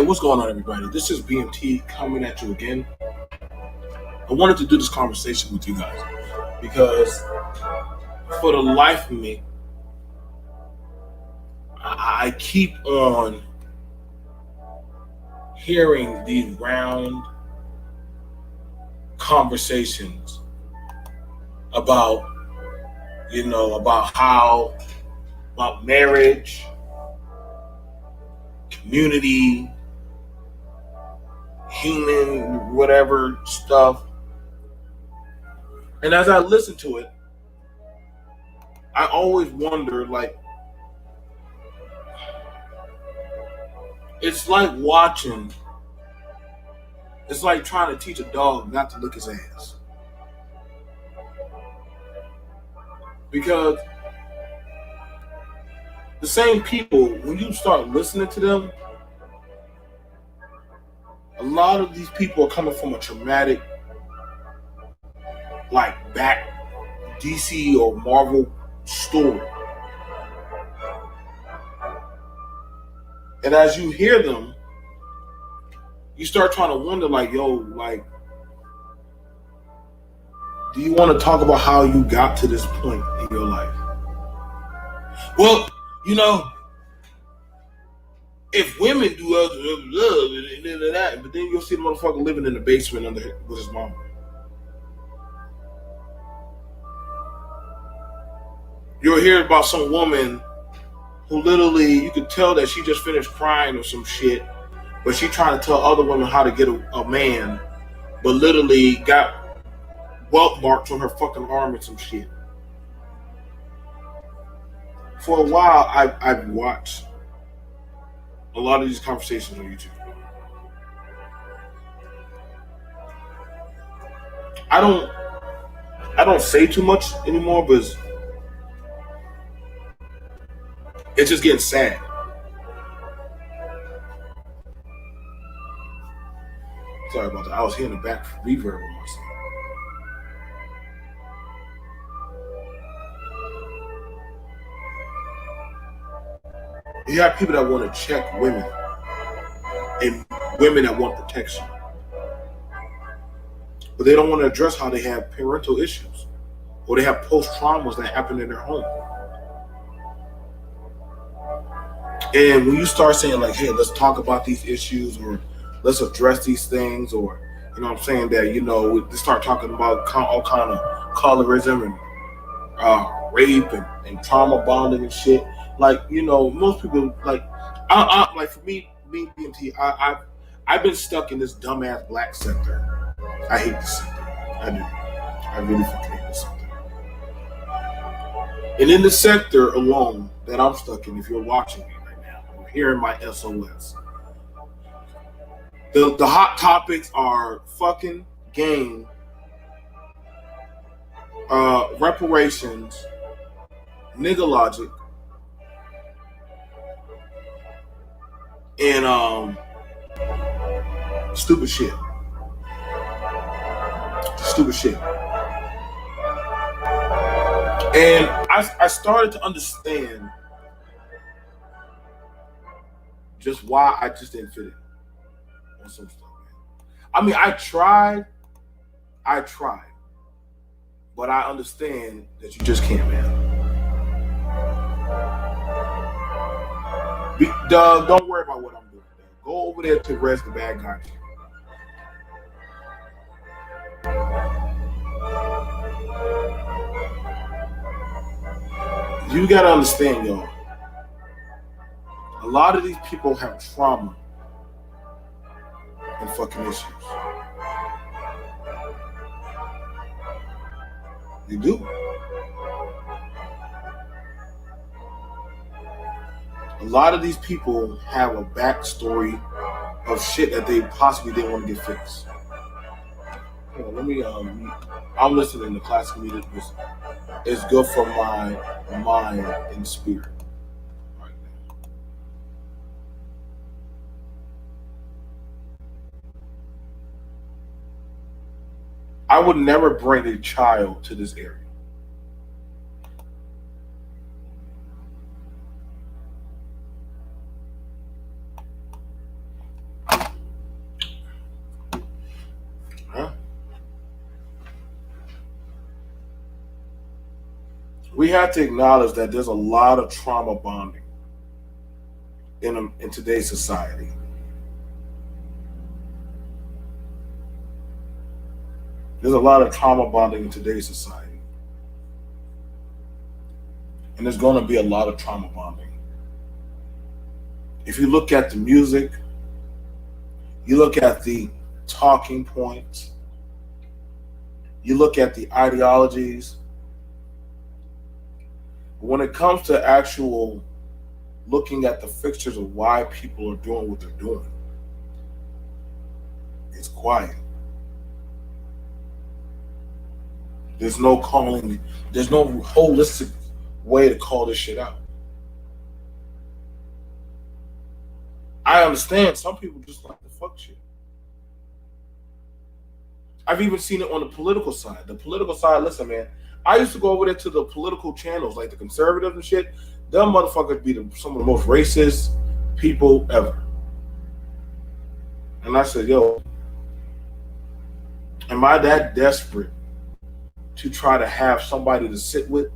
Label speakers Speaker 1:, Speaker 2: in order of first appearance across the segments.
Speaker 1: what's going on, everybody? This is BMT coming at you again. I wanted to do this conversation with you guys because for the life of me, I keep on hearing these round conversations about about marriage, community, human, whatever stuff. And as I listen to it, I always wonder, like, it's like it's like trying to teach a dog not to lick his ass. Because the same people, when you start listening to them, a lot of these people are coming from a traumatic, like, back DC or Marvel story. And as you hear them, you start trying to wonder, like, yo, like, do you want to talk about how you got to this point in your life? Well, if women do other that, but then you'll see the motherfucker living in the basement with his mom. You'll hear about some woman who literally, you could tell that she just finished crying or some shit, but she trying to tell other women how to get a man, but literally got welt marks on her fucking arm and some shit. For a while, I've watched a lot of these conversations on YouTube. I don't say too much anymore because it's just getting sad. Sorry about that. I was hearing the back reverb on myself. You have people that want to check women and women that want protection. But they don't want to address how they have parental issues or they have post-traumas that happen in their home. And when you start saying, like, hey, let's talk about these issues or let's address these things, or, you know what I'm saying, that, we start talking about all kind of colorism and rape and trauma bonding and shit. Like, most people, like, like for me, BMT, I've been stuck in this dumbass black sector. I hate this sector. I do. I really fucking hate this sector. And in the sector alone that I'm stuck in, if you're watching me right now or hearing my SOS, the hot topics are fucking gang, reparations, nigga logic, and stupid shit. Stupid shit. And I started to understand just why I just didn't fit in on some stuff, man. I mean, I tried, but I understand that you just can't, man. Don't worry about what I'm doing, man. Go over there to Rez the Bad Guy. You gotta understand, y'all. A lot of these people have trauma and fucking issues. They do. A lot of these people have a backstory of shit that they possibly didn't want to get fixed. Let me. I'm listening to classical music. It's good for my mind and spirit right now. I would never bring a child to this area. We have to acknowledge that there's a lot of trauma bonding in today's society. There's a lot of trauma bonding in today's society. And there's going to be a lot of trauma bonding. If you look at the music, you look at the talking points, you look at the ideologies, when it comes to actual looking at the fixtures of why people are doing what they're doing, it's quiet. There's no calling, there's no holistic way to call this shit out. I understand some people just like to fuck shit. I've even seen it on the political side. The political side, listen, man, I used to go over there to the political channels, like the conservatives and shit. Them motherfuckers be some of the most racist people ever. And I said, yo, am I that desperate to try to have somebody to sit with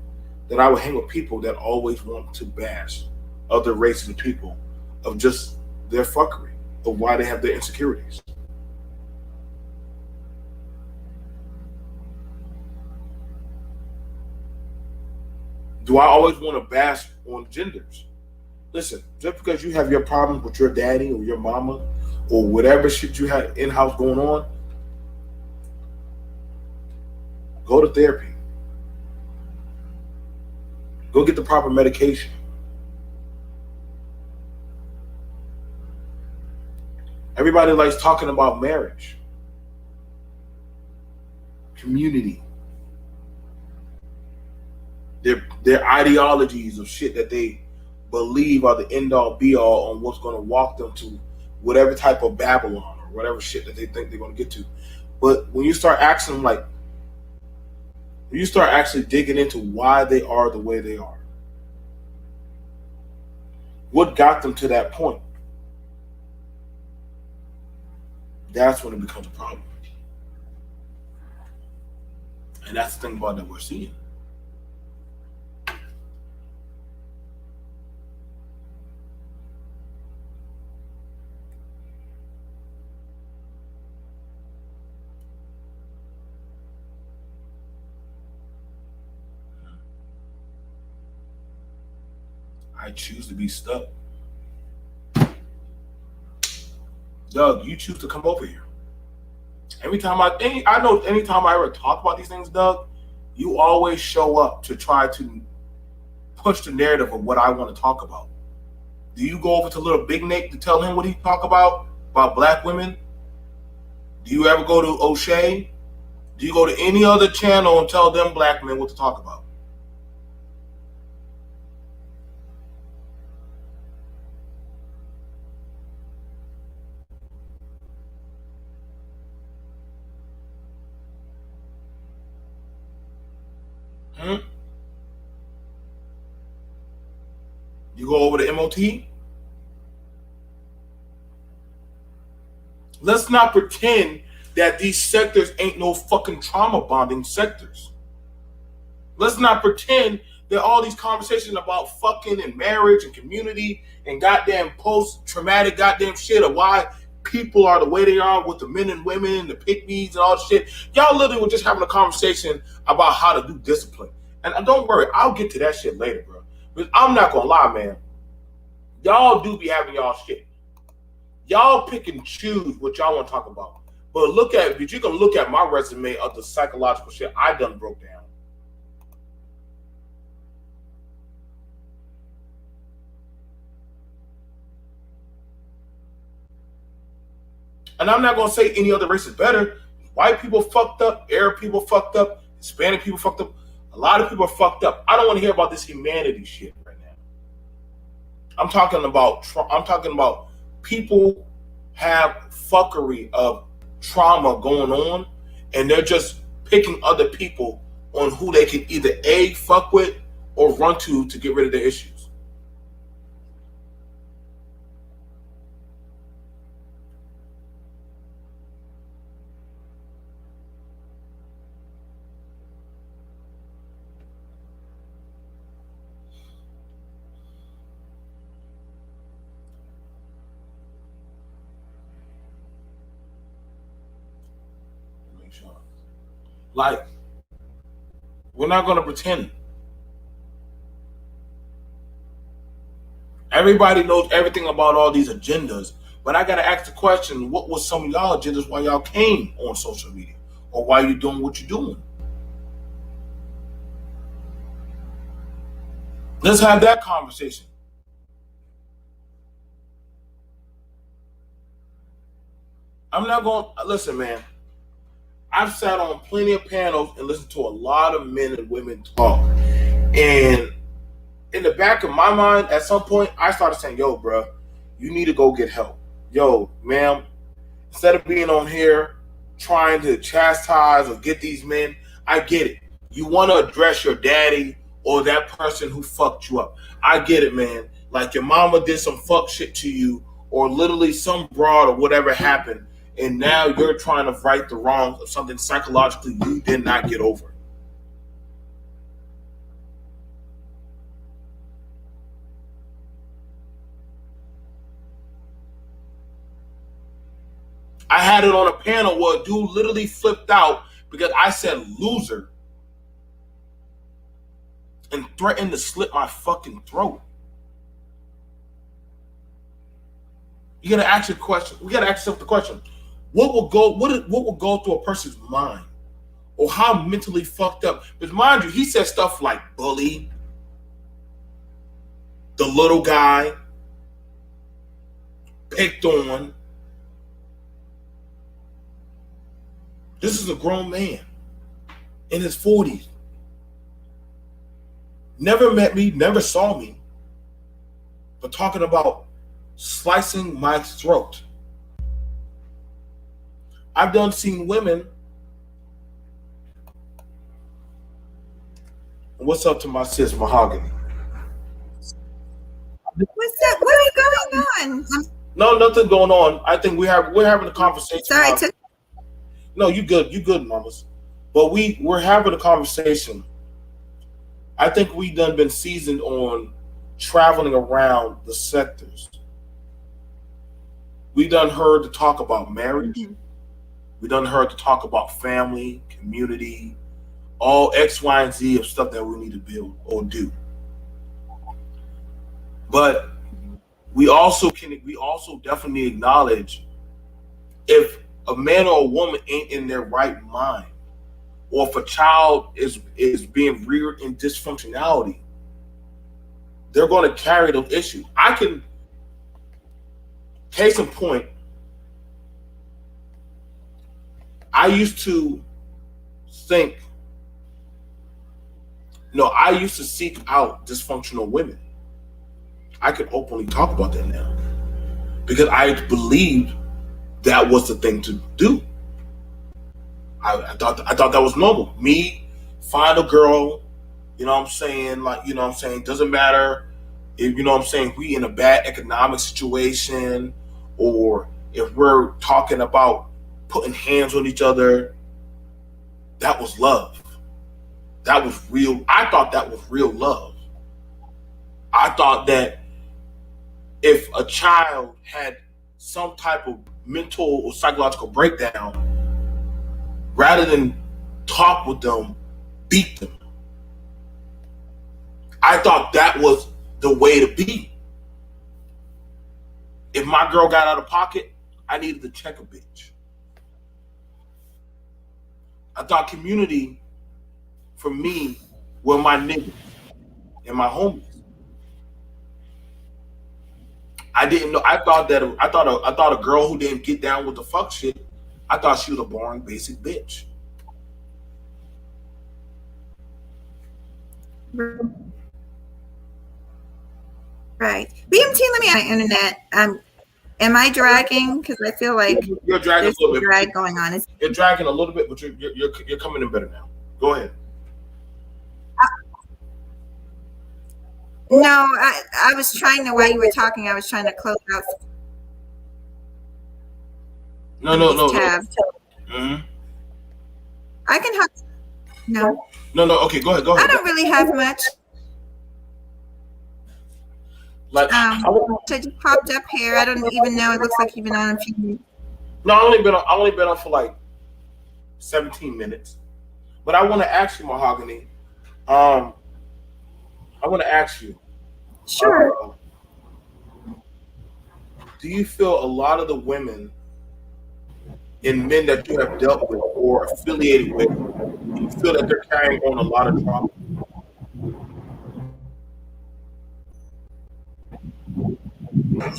Speaker 1: that I would hang with people that always want to bash other races and people of just their fuckery, of why they have their insecurities? Do I always want to bash on genders? Listen, just because you have your problems with your daddy or your mama or whatever shit you have in-house going on, go to therapy. Go get the proper medication. Everybody likes talking about marriage, community, their ideologies of shit that they believe are the end all be all on what's going to walk them to whatever type of Babylon or whatever shit that they think they're going to get to. But when you start asking them, like, when you start actually digging into why they are the way they are, what got them to that point, that's when it becomes a problem. And that's the thing about that we're seeing. I choose to be stuck. Doug, you choose to come over here. Anytime I ever talk about these things, Doug, you always show up to try to push the narrative of what I want to talk about. Do you go over to little Big Nick to tell him what he talk about black women? Do you ever go to O'Shea? Do you go to any other channel and tell them black men what to talk about? You go over to MOT? Let's not pretend that these sectors ain't no fucking trauma bonding sectors. Let's not pretend that all these conversations about fucking and marriage and community and goddamn post-traumatic goddamn shit of why people are the way they are with the men and women and the pick-me's and all this shit. Y'all literally were just having a conversation about how to do discipline. And don't worry, I'll get to that shit later, bro. But I'm not gonna lie, man. Y'all do be having y'all shit. Y'all pick and choose what y'all want to talk about. But you can look at my resume of the psychological shit I done broke down. And I'm not gonna say any other race is better. White people fucked up, Arab people fucked up, Hispanic people fucked up. A lot of people are fucked up. I don't want to hear about this humanity shit right now. I'm talking about people have fuckery of trauma going on, and they're just picking other people on who they can either A, fuck with or run to get rid of their issues. Sean. Like, we're not going to pretend. Everybody knows everything about all these agendas, but I got to ask the question, what was some of y'all agendas while y'all came on social media? Or why you doing what you're doing? Let's have that conversation. I'm not going to, listen, man. I've sat on plenty of panels and listened to a lot of men and women talk. And in the back of my mind, at some point, I started saying, yo, bro, you need to go get help. Yo, ma'am, instead of being on here trying to chastise or get these men, I get it. You want to address your daddy or that person who fucked you up. I get it, man. Like your mama did some fuck shit to you, or literally some broad or whatever happened, and now you're trying to right the wrongs of something psychologically you did not get over. I had it on a panel where a dude literally flipped out because I said loser and threatened to slit my fucking throat. You gotta ask your question. We gotta ask yourself the question: what will go through a person's mind, or how mentally fucked up? Because mind you, he said stuff like bully, the little guy, picked on. This is a grown man in his 40s. Never met me, never saw me, but talking about slicing my throat. I've done seen women. What's up to my sis Mahogany?
Speaker 2: What's up? What is going on?
Speaker 1: No, nothing going on. I think we're having a conversation.
Speaker 2: Sorry,
Speaker 1: no, you good, mamas. But we're having a conversation. I think we done been seasoned on traveling around the sectors. We done heard to talk about marriage. Mm-hmm. We done heard to talk about family, community, all X, Y, and Z of stuff that we need to build or do. But we also definitely acknowledge if a man or a woman ain't in their right mind, or if a child is being reared in dysfunctionality, they're going to carry those issues. I can, case in point, I used to think, I used to seek out dysfunctional women. I could openly talk about that now because I believed that was the thing to do. I thought that was normal. Me, find a girl, doesn't matter if, we in a bad economic situation or if we're talking about putting hands on each other. That was love. That was real. I thought that was real love. I thought that if a child had some type of mental or psychological breakdown, rather than talk with them, beat them. I thought that was the way to be. If my girl got out of pocket, I needed to check a bitch. I thought community for me were my niggas and my homies. I didn't know. I thought a girl who didn't get down with the fuck shit, I thought she was a boring, basic bitch.
Speaker 2: Right. BMT, let me on the internet. Am I dragging? Because I feel like
Speaker 1: you're dragging a little bit.
Speaker 2: Drag going on.
Speaker 1: You're dragging a little bit, but you're coming in better now. Go ahead.
Speaker 2: No, I was trying to, while you were talking, I was trying to close out.
Speaker 1: No.
Speaker 2: Mm-hmm. I can help. No.
Speaker 1: No. Okay, go ahead.
Speaker 2: I don't really have much.
Speaker 1: Like,
Speaker 2: I just popped up here. I don't even know. It looks like you've been on a few minutes.
Speaker 1: No, I only been on for like 17 minutes. But I want to ask you, Mahogany. I want to ask you.
Speaker 2: Sure.
Speaker 1: Do you feel a lot of the women and men that you have dealt with or affiliated with, do you feel that they're carrying on a lot of trauma?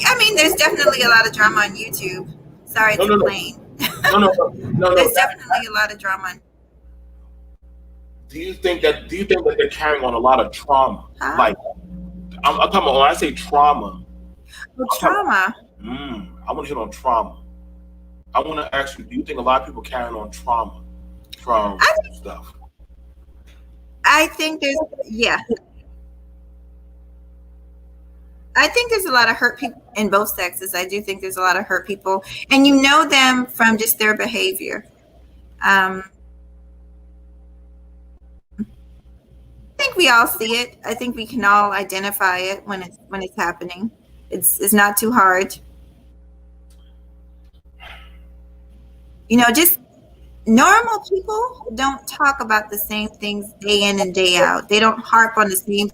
Speaker 2: I mean, there's definitely a lot of drama on YouTube. Sorry to complain.
Speaker 1: No.
Speaker 2: There's definitely a lot of drama.
Speaker 1: Do you think that they're carrying on a lot of trauma?
Speaker 2: Huh?
Speaker 1: Like, I'm talking about when I say trauma.
Speaker 2: Trauma.
Speaker 1: I want to hit on trauma. I want to ask you, do you think a lot of people carrying on trauma from stuff?
Speaker 2: I think there's, I think there's a lot of hurt people in both sexes. I do think there's a lot of hurt people, and you know them from just their behavior. I think we all see it. I think we can all identify it when it's happening. It's not too hard. You know, just normal people don't talk about the same things day in and day out. They don't harp on the same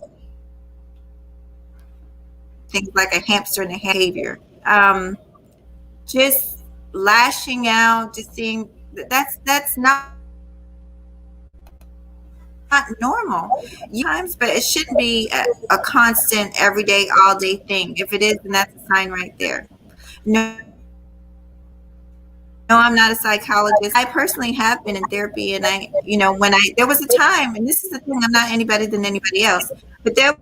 Speaker 2: things like a hamster and a behavior. Just lashing out, just seeing that's not normal times, but it shouldn't be a constant, everyday, all day thing. If it is, then that's a sign right there. No, I'm not a psychologist. I personally have been in therapy, and there was a time, and this is the thing, I'm not anybody than anybody else, but there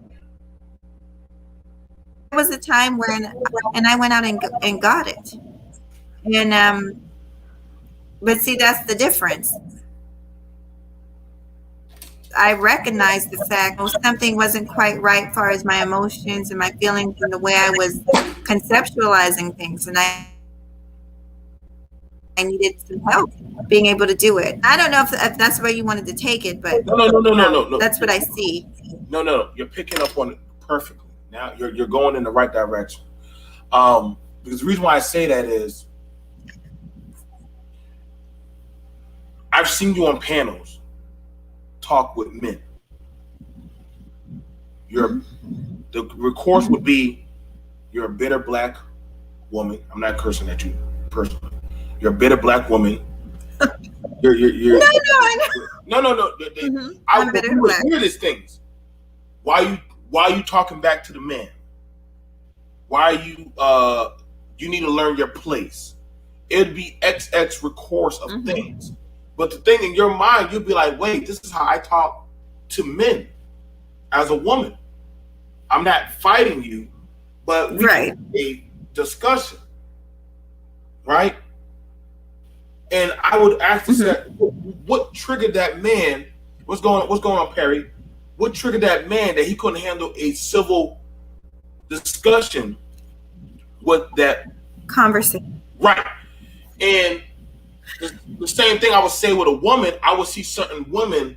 Speaker 2: was a time when, and I went out and got it. And, but see, that's the difference. I recognized the fact something wasn't quite right as far as my emotions and my feelings and the way I was conceptualizing things, and I needed some help being able to do it. I don't know if that's where you wanted to take it, but
Speaker 1: no.
Speaker 2: That's what I see.
Speaker 1: No, you're picking up on it perfectly. Now you're going in the right direction. Because the reason why I say that is I've seen you on panels talk with men. The recourse would be you're a bitter black woman. I'm not cursing at you personally. You're a bitter black woman. You're No.
Speaker 2: I'm bitter black.
Speaker 1: Weirdest things. Why are you talking back to the man? Why are you you need to learn your place? It'd be XX recourse of things. But the thing in your mind, you'd be like, wait, this is how I talk to men as a woman. I'm not fighting you, but we have a discussion. Right? And I would ask what triggered that man? What's going on, Perry? What triggered that man that he couldn't handle a civil discussion with that
Speaker 2: conversation?
Speaker 1: Right. And the same thing I would say with a woman, I would see certain women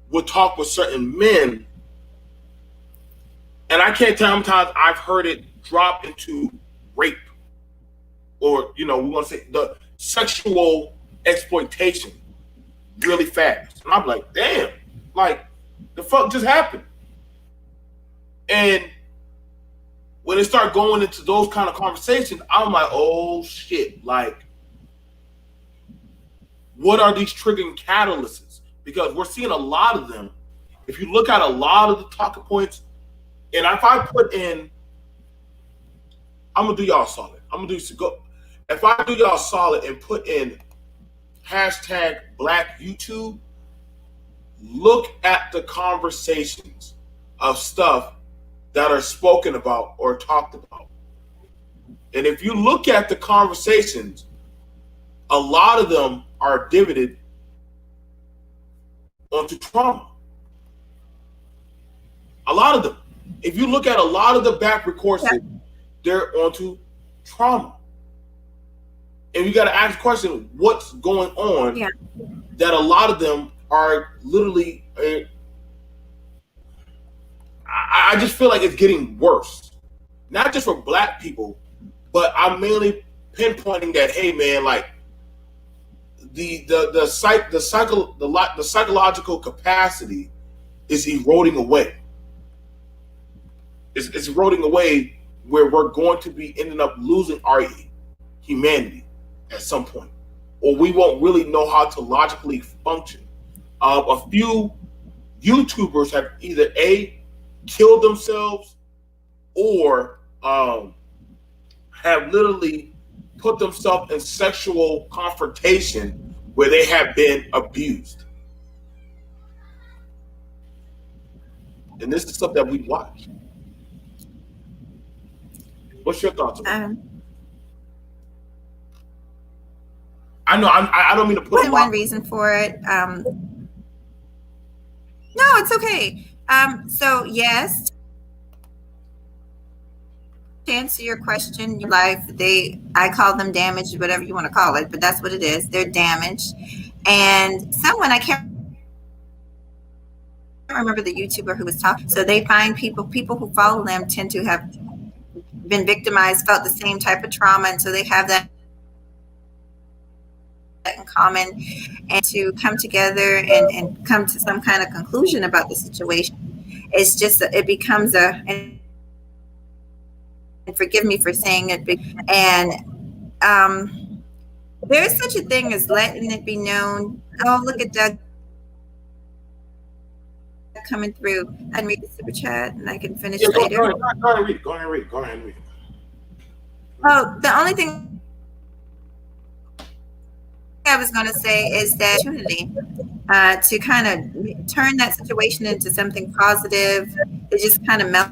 Speaker 1: would talk with certain men. And I can't tell how many times I've heard it drop into rape. Or, we want to say the sexual exploitation really fast. And I'm like, damn, like the fuck just happened? And when it start going into those kind of conversations, I'm like, oh shit, like what are these triggering catalysts? Because we're seeing a lot of them. If you look at a lot of the talking points, and if I put in, I'm gonna do y'all solid. If I do y'all solid and put in hashtag Black YouTube, look at the conversations of stuff that are spoken about or talked about. And if you look at the conversations, a lot of them are divided onto trauma. A lot of them. If you look at a lot of the back recourses, they're onto trauma. And you got to ask the question, what's going on that a lot of them are literally, I just feel like it's getting worse. Not just for black people, but I'm mainly pinpointing that, hey man, like the psychological capacity is eroding away. It's eroding away where we're going to be ending up losing our humanity at some point, or we won't really know how to logically function. A few YouTubers have either killed themselves or have literally put themselves in sexual confrontation where they have been abused. And this is stuff that we watch. What's your thoughts on that? I know I don't mean to put
Speaker 2: one reason for it. No, it's okay. So yes, to answer your question, your life, I call them damaged, whatever you want to call it, but that's what it is. They're damaged. And someone, I can't remember the YouTuber who was talking. So they find people who follow them tend to have been victimized, felt the same type of trauma, and so they have that in common, and to come together and come to some kind of conclusion about the situation. It's just, it becomes and forgive me for saying it, and there's such a thing as letting it be known. Oh, look at Doug coming through. I can read the super chat and I can finish later.
Speaker 1: Go ahead and read.
Speaker 2: Oh, the only thing I was going to say is that opportunity to kind of turn that situation into something positive, to just kind of milk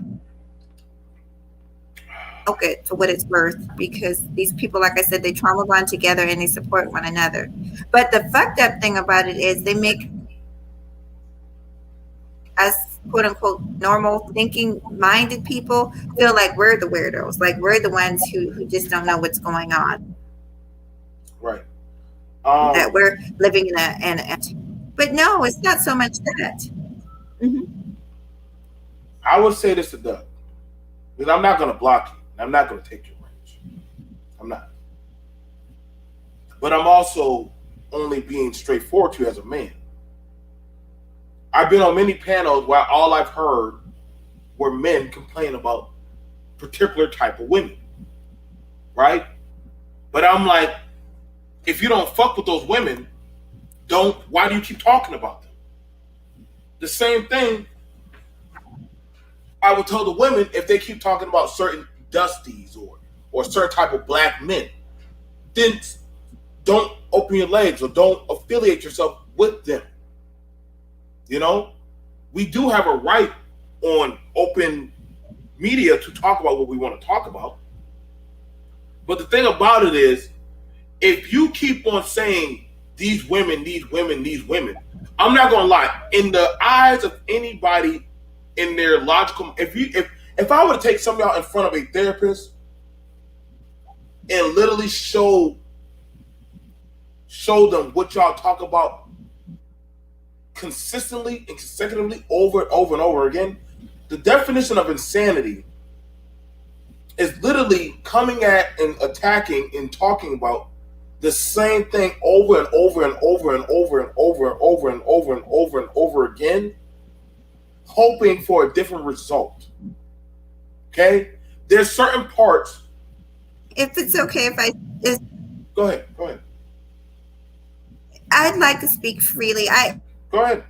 Speaker 2: it for what it's worth, because these people, like I said, they trauma bond together and they support one another. But the fucked up thing about it is they make us, quote unquote, normal thinking minded people feel like we're the weirdos, like we're the ones who just don't know what's going on.
Speaker 1: Right.
Speaker 2: That we're living in a but no, it's not so much that. Mm-hmm.
Speaker 1: I would say this to Doug, because I'm not going to block you. I'm not going to take your range. I'm not. But I'm also only being straightforward to you as a man. I've been on many panels where all I've heard were men complain about particular type of women, right? But I'm like, if you don't fuck with those women, why do you keep talking about them? The same thing I would tell the women if they keep talking about certain dusties or certain type of black men, then don't open your legs or don't affiliate yourself with them. You know, we do have a right on open media to talk about what we want to talk about. But the thing about it is, if you keep on saying these women, I'm not going to lie. In the eyes of anybody in their logical, if I were to take some of y'all in front of a therapist and literally show them what y'all talk about consistently and consecutively over and over and over again, the definition of insanity is literally coming at and attacking and talking about the same thing over and over and over and over and over and over and over and over and over again, hoping for a different result. Okay? There's certain parts.
Speaker 2: If it's okay if I
Speaker 1: Go ahead.
Speaker 2: I'd like to speak freely.
Speaker 1: Go ahead.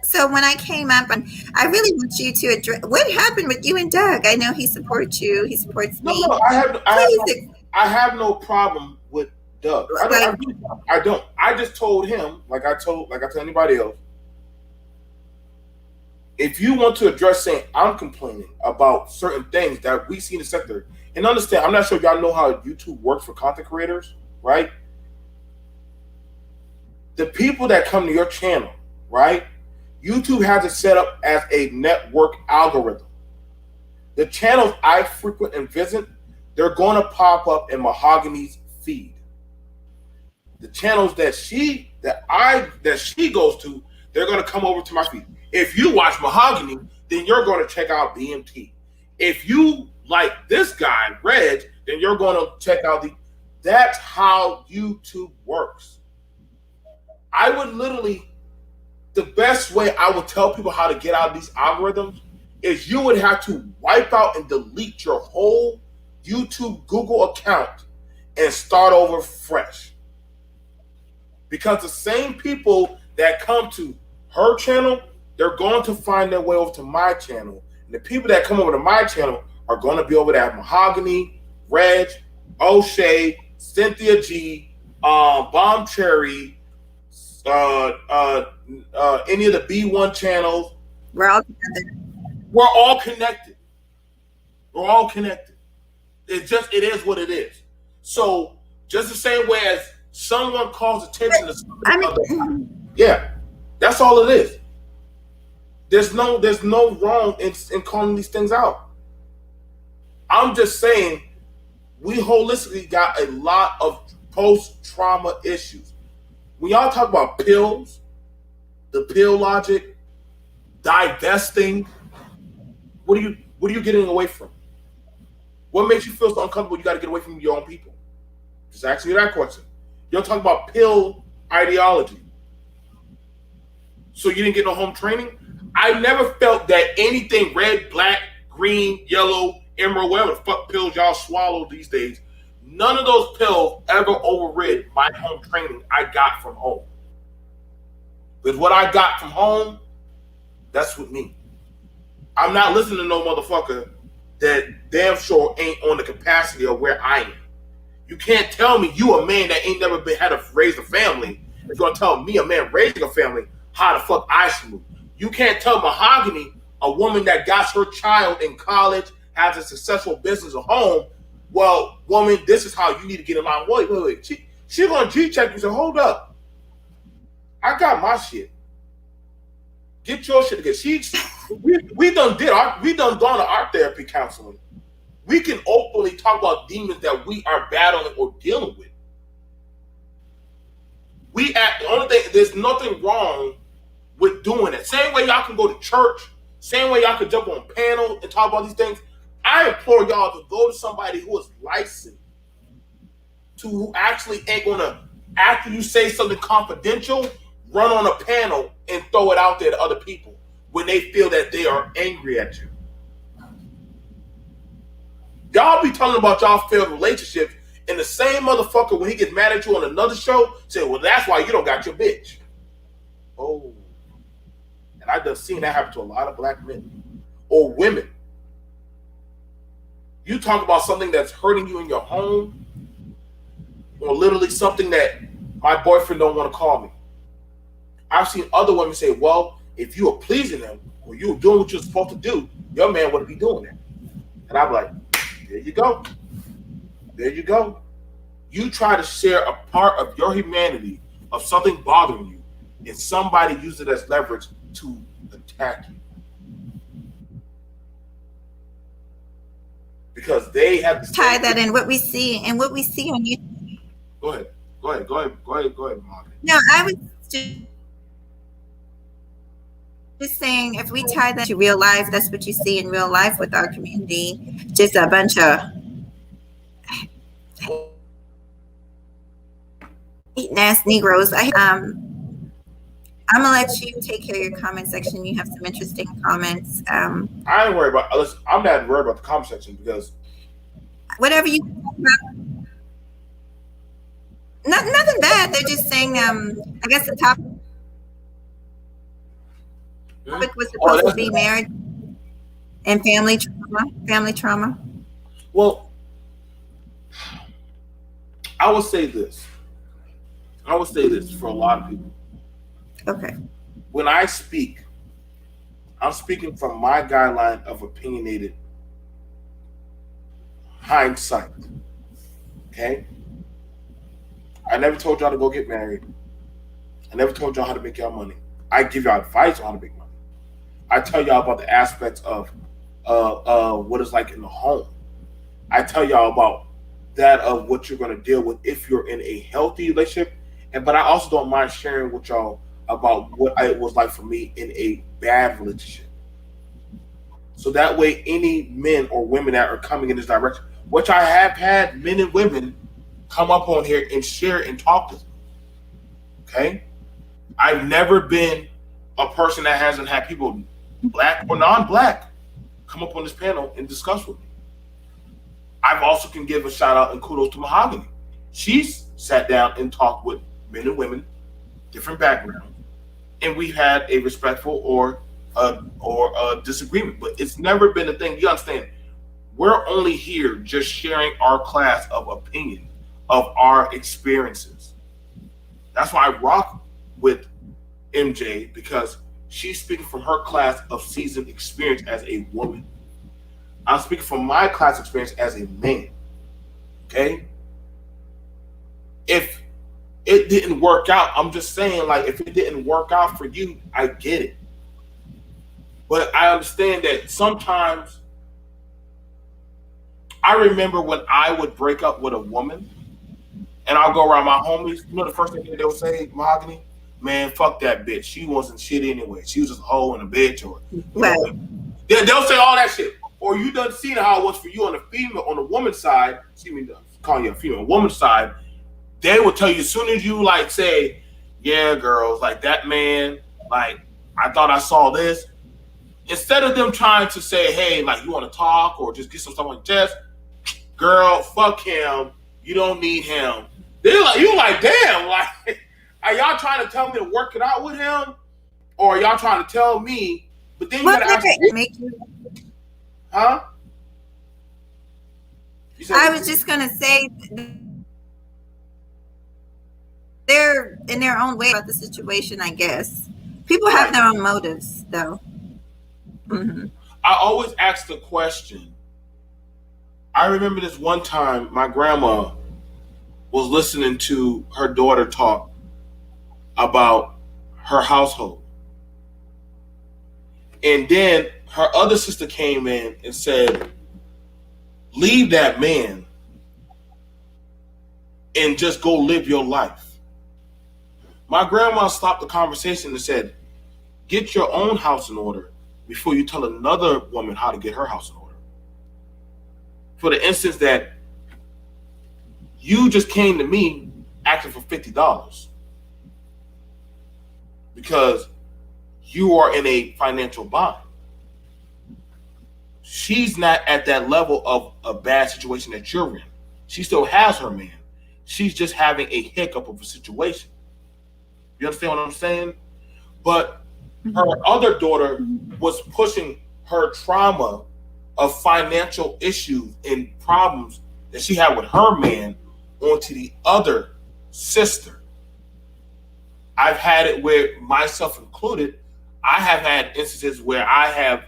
Speaker 2: So when I came up, I really want you to address what happened with you and Doug. I know he supports you. He supports me.
Speaker 1: No, I have no problem with Doug. I don't. I just told him, like I tell anybody else, if you want to address saying I'm complaining about certain things that we see in the sector, and understand, I'm not sure if y'all know how YouTube works for content creators, right? The people that come to your channel, right? YouTube has it set up as a network algorithm. The channels I frequent and visit, they're going to pop up in Mahogany's feed. The channels that she goes to, they're going to come over to my feed. If you watch Mahogany, then you're going to check out BMT. If you like this guy, Reg, then you're going to check out That's how YouTube works. I would literally, the best way I would tell people how to get out of these algorithms is you would have to wipe out and delete your whole YouTube Google account and start over fresh. Because the same people that come to her channel, they're going to find their way over to my channel. And the people that come over to my channel are going to be over there at Mahogany, Reg, O'Shea, Cynthia G, Bomb Cherry, any of the B1 channels.
Speaker 2: We're all together.
Speaker 1: We're all connected. We're all connected. It is what it is. So just the same way as someone calls attention to something, yeah, that's all it is. There's no wrong in calling these things out. I'm just saying we holistically got a lot of post-trauma issues. When y'all talk about pills, the pill logic, divesting, what are you getting away from? What makes you feel so uncomfortable you got to get away from your own people? Just ask me that question. You're talking about pill ideology. So you didn't get no home training? I never felt that anything red, black, green, yellow, emerald, whatever the fuck pills y'all swallow these days, none of those pills ever overrid my home training I got from home. Because what I got from home, that's with me. I'm not listening to no motherfucker that damn sure ain't on the capacity of where I am. You can't tell me you a man that ain't never had to raise a family. You're gonna tell me, a man raising a family, how the fuck I should move. You can't tell Mahogany, a woman that got her child in college, has a successful business at home, well, woman, this is how you need to get in line. Wait. She gonna G-check you and say, hold up. I got my shit. Get your shit together. We done gone to art therapy counseling. We can openly talk about demons that we are battling or dealing with. The only thing, there's nothing wrong with doing it. Same way y'all can go to church, same way y'all can jump on panels and talk about these things. I implore y'all to go to somebody who is licensed, who actually ain't gonna, after you say something confidential, run on a panel and throw it out there to other people when they feel that they are angry at you. Y'all be talking about y'all failed relationships, and the same motherfucker, when he gets mad at you on another show, say, well, that's why you don't got your bitch. Oh. And I've done seen that happen to a lot of black men or women. You talk about something that's hurting you in your home, or literally something that my boyfriend don't want to call me. I've seen other women say, well, if you were pleasing him or you were doing what you're supposed to do, your man wouldn't be doing that. And I'm like, there you go. There you go. You try to share a part of your humanity, of something bothering you, and somebody uses it as leverage to attack you. Because they have to
Speaker 2: tie that in what we see on YouTube.
Speaker 1: Go ahead, Mark.
Speaker 2: No, I was just saying, if we tie that to real life, that's what you see in real life with our community. Just a bunch of eating-ass Negroes. I'm gonna let you take care of your comment section. You have some interesting comments.
Speaker 1: I ain't worried about. Listen, I'm not worried about the comment section because
Speaker 2: whatever you talk about, nothing bad. They're just saying. I guess the topic was supposed to be marriage and family trauma.
Speaker 1: Well, I will say this for a lot of people.
Speaker 2: Okay.
Speaker 1: When I speak, I'm speaking from my guideline of opinionated hindsight. Okay? I never told y'all to go get married. I never told y'all how to make y'all money. I give y'all advice on how to make money. I tell y'all about the aspects of what it's like in the home. I tell y'all about that of what you're going to deal with if you're in a healthy relationship. But I also don't mind sharing with y'all about what it was like for me in a bad relationship. So that way, any men or women that are coming in this direction, which I have had men and women come up on here and share and talk to me. Okay? I've never been a person that hasn't had people, black or non-black, come up on this panel and discuss with me. I've also can give a shout out and kudos to Mahogany. She's sat down and talked with men and women, different backgrounds, and we've had a respectful or a disagreement. But it's never been a thing. You understand? We're only here just sharing our class of opinion of our experiences. That's why I rock with MJ, because she's speaking from her class of seasoned experience as a woman. I'm speaking from my class experience as a man. Okay? If it didn't work out, I'm just saying, like, if it didn't work out for you, I get it. But I understand that sometimes, I remember when I would break up with a woman and I'll go around my homies, you know the first thing they'll say, Mahogany? Man, fuck that bitch. She wasn't shit anyway. She was just a hoe and a bitch. Or
Speaker 2: Well,
Speaker 1: they'll say all that shit. Or you done seen how it was for you on the female, on the woman's side. Excuse me, calling you a female, woman's side. They will tell you as soon as you like say, yeah, girls, like that man, like I thought I saw this. Instead of them trying to say, hey, like you want to talk or just get some stuff on your chest, girl, fuck him. You don't need him. They're like, you like, damn, like, are y'all trying to tell me to work it out with him, or are y'all trying to tell me? But then you
Speaker 2: what
Speaker 1: gotta ask,
Speaker 2: make you?
Speaker 1: huh?
Speaker 2: I was just gonna say, they're in their own way about the situation. I guess people have their own motives, though. Mm-hmm.
Speaker 1: I always ask the question. I remember this one time my grandma was listening to her daughter talk about her household. And then her other sister came in and said, leave that man and just go live your life. My grandma stopped the conversation and said, get your own house in order before you tell another woman how to get her house in order. For the instance that you just came to me asking for $50 because you are in a financial bind. She's not at that level of a bad situation that you're in. She still has her man. She's just having a hiccup of a situation. You understand what I'm saying? But her other daughter was pushing her trauma of financial issues and problems that she had with her man onto the other sister. I've had it where, myself included, I have had instances where I have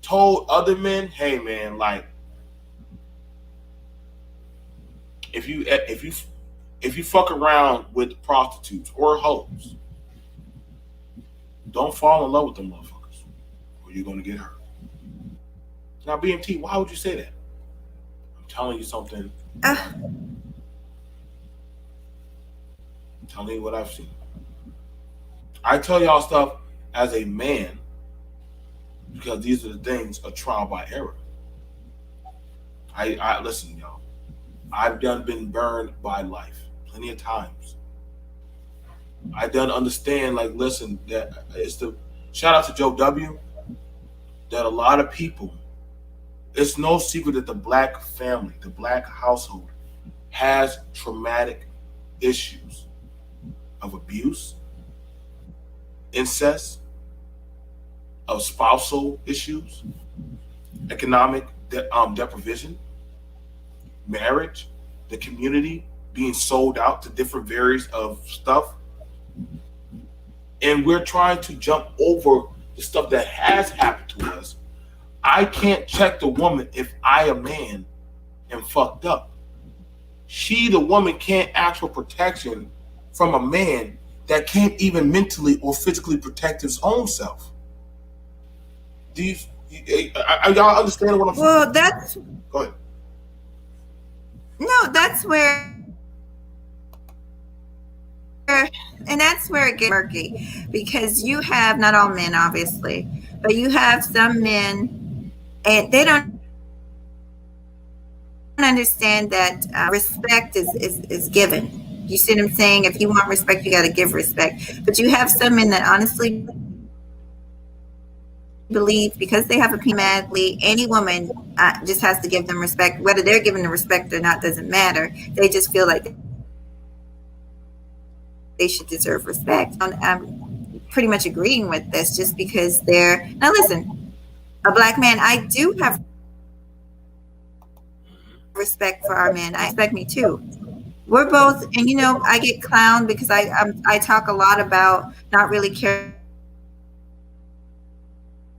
Speaker 1: told other men, hey man, like if you fuck around with prostitutes or hoes, don't fall in love with them motherfuckers or you're gonna get hurt. Now BMT, why would you say that? I'm telling you something. I'm telling you what I've seen. I tell y'all stuff as a man because these are the things of trial by error. I listen, y'all. I've been burned by life plenty of times. I done understand, like, listen, that it's the shout out to Joe W. That a lot of people, it's no secret that the black family, the black household, has traumatic issues of abuse, incest, of spousal issues, economic deprivation, marriage, the community being sold out to different various of stuff. And we're trying to jump over the stuff that has happened to us. I can't check the woman if I, a man, am fucked up. She, the woman, can't ask for protection from a man that can't even mentally or physically protect his own self. Do y'all understand what I'm saying?
Speaker 2: Well, that's...
Speaker 1: Go ahead.
Speaker 2: No, that's where... And that's where it gets murky, because you have, not all men obviously, but you have some men and they don't understand that respect is given. You see what I'm saying? If you want respect, you got to give respect. But you have some men that honestly believe because they have automatically any woman just has to give them respect. Whether they're given the respect or not doesn't matter. They just feel like they should deserve respect. I'm pretty much agreeing with this just because they're now. Listen, a black man, I do have respect for our men. I expect me too. We're both, and you know, I get clowned because I talk a lot about not really caring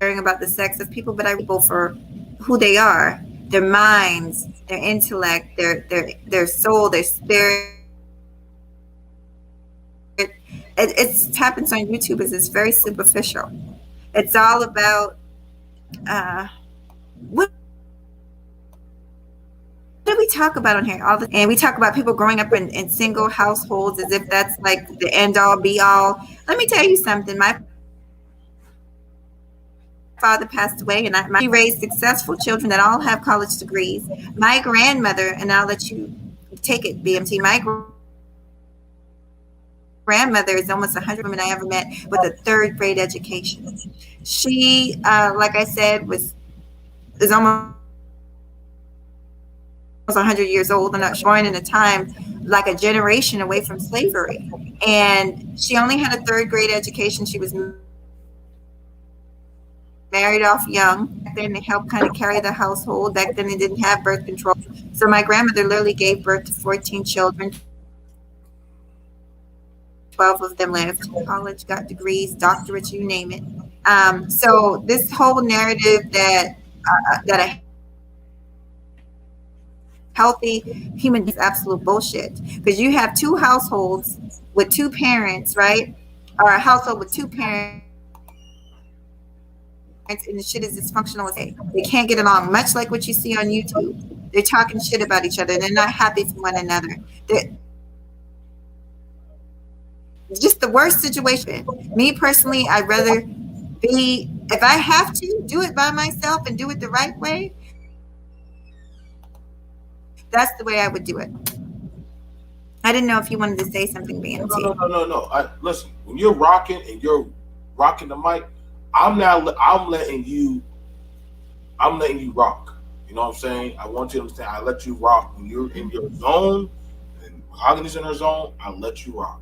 Speaker 2: about the sex of people, but I go for who they are, their minds, their intellect, their soul, their spirit. It happens on YouTube is it's very superficial. It's all about what do we talk about on here and we talk about people growing up in single households as if that's like the end all be all. Let me tell you something. My father passed away and he raised successful children that all have college degrees. My grandmother, and I'll let you take it, BMT, my grandmother is almost 100 women I ever met with a third grade education. She, like I said, is almost 100 years old, and not born in a time like a generation away from slavery. And she only had a third grade education. She was married off young. Back then, they helped kind of carry the household. Back then, they didn't have birth control. So my grandmother literally gave birth to 14 children. 12 of them lived in college, got degrees, doctorates, you name it. So this whole narrative that a healthy human is absolute bullshit, because you have two households with two parents, right? Or a household with two parents, and the shit is dysfunctional. They can't get along, much like what you see on YouTube. They're talking shit about each other. They're not happy for one another. It's just the worst situation. Me personally, I'd rather be, if I have to, do it by myself and do it the right way. That's the way I would do it. I didn't know if you wanted to say something, BMT.
Speaker 1: No. Listen, when you're rocking and you're rocking the mic, I'm letting you rock. You know what I'm saying? I want you to understand. I let you rock when you're in your zone, and Mahogany's in her zone. I let you rock.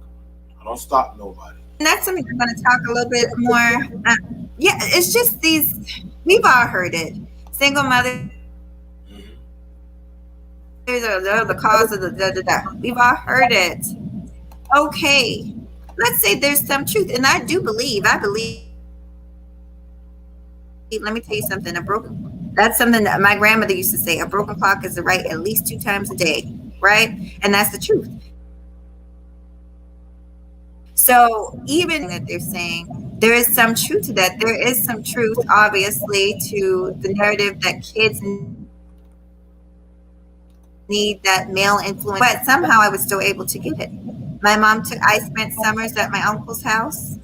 Speaker 1: I don't stop nobody.
Speaker 2: And that's something I'm going to talk a little bit more. Yeah, it's just we've all heard it. Single mothers are the cause of the We've all heard it. Okay, let's say there's some truth, and I believe. Let me tell you something. That's something that my grandmother used to say. A broken clock is right at least 2 times a day, right? And that's the truth. So even that they're saying, there is some truth to that. There is some truth, obviously, to the narrative that kids need that male influence. But somehow I was still able to get it. My mom I spent summers at my uncle's house.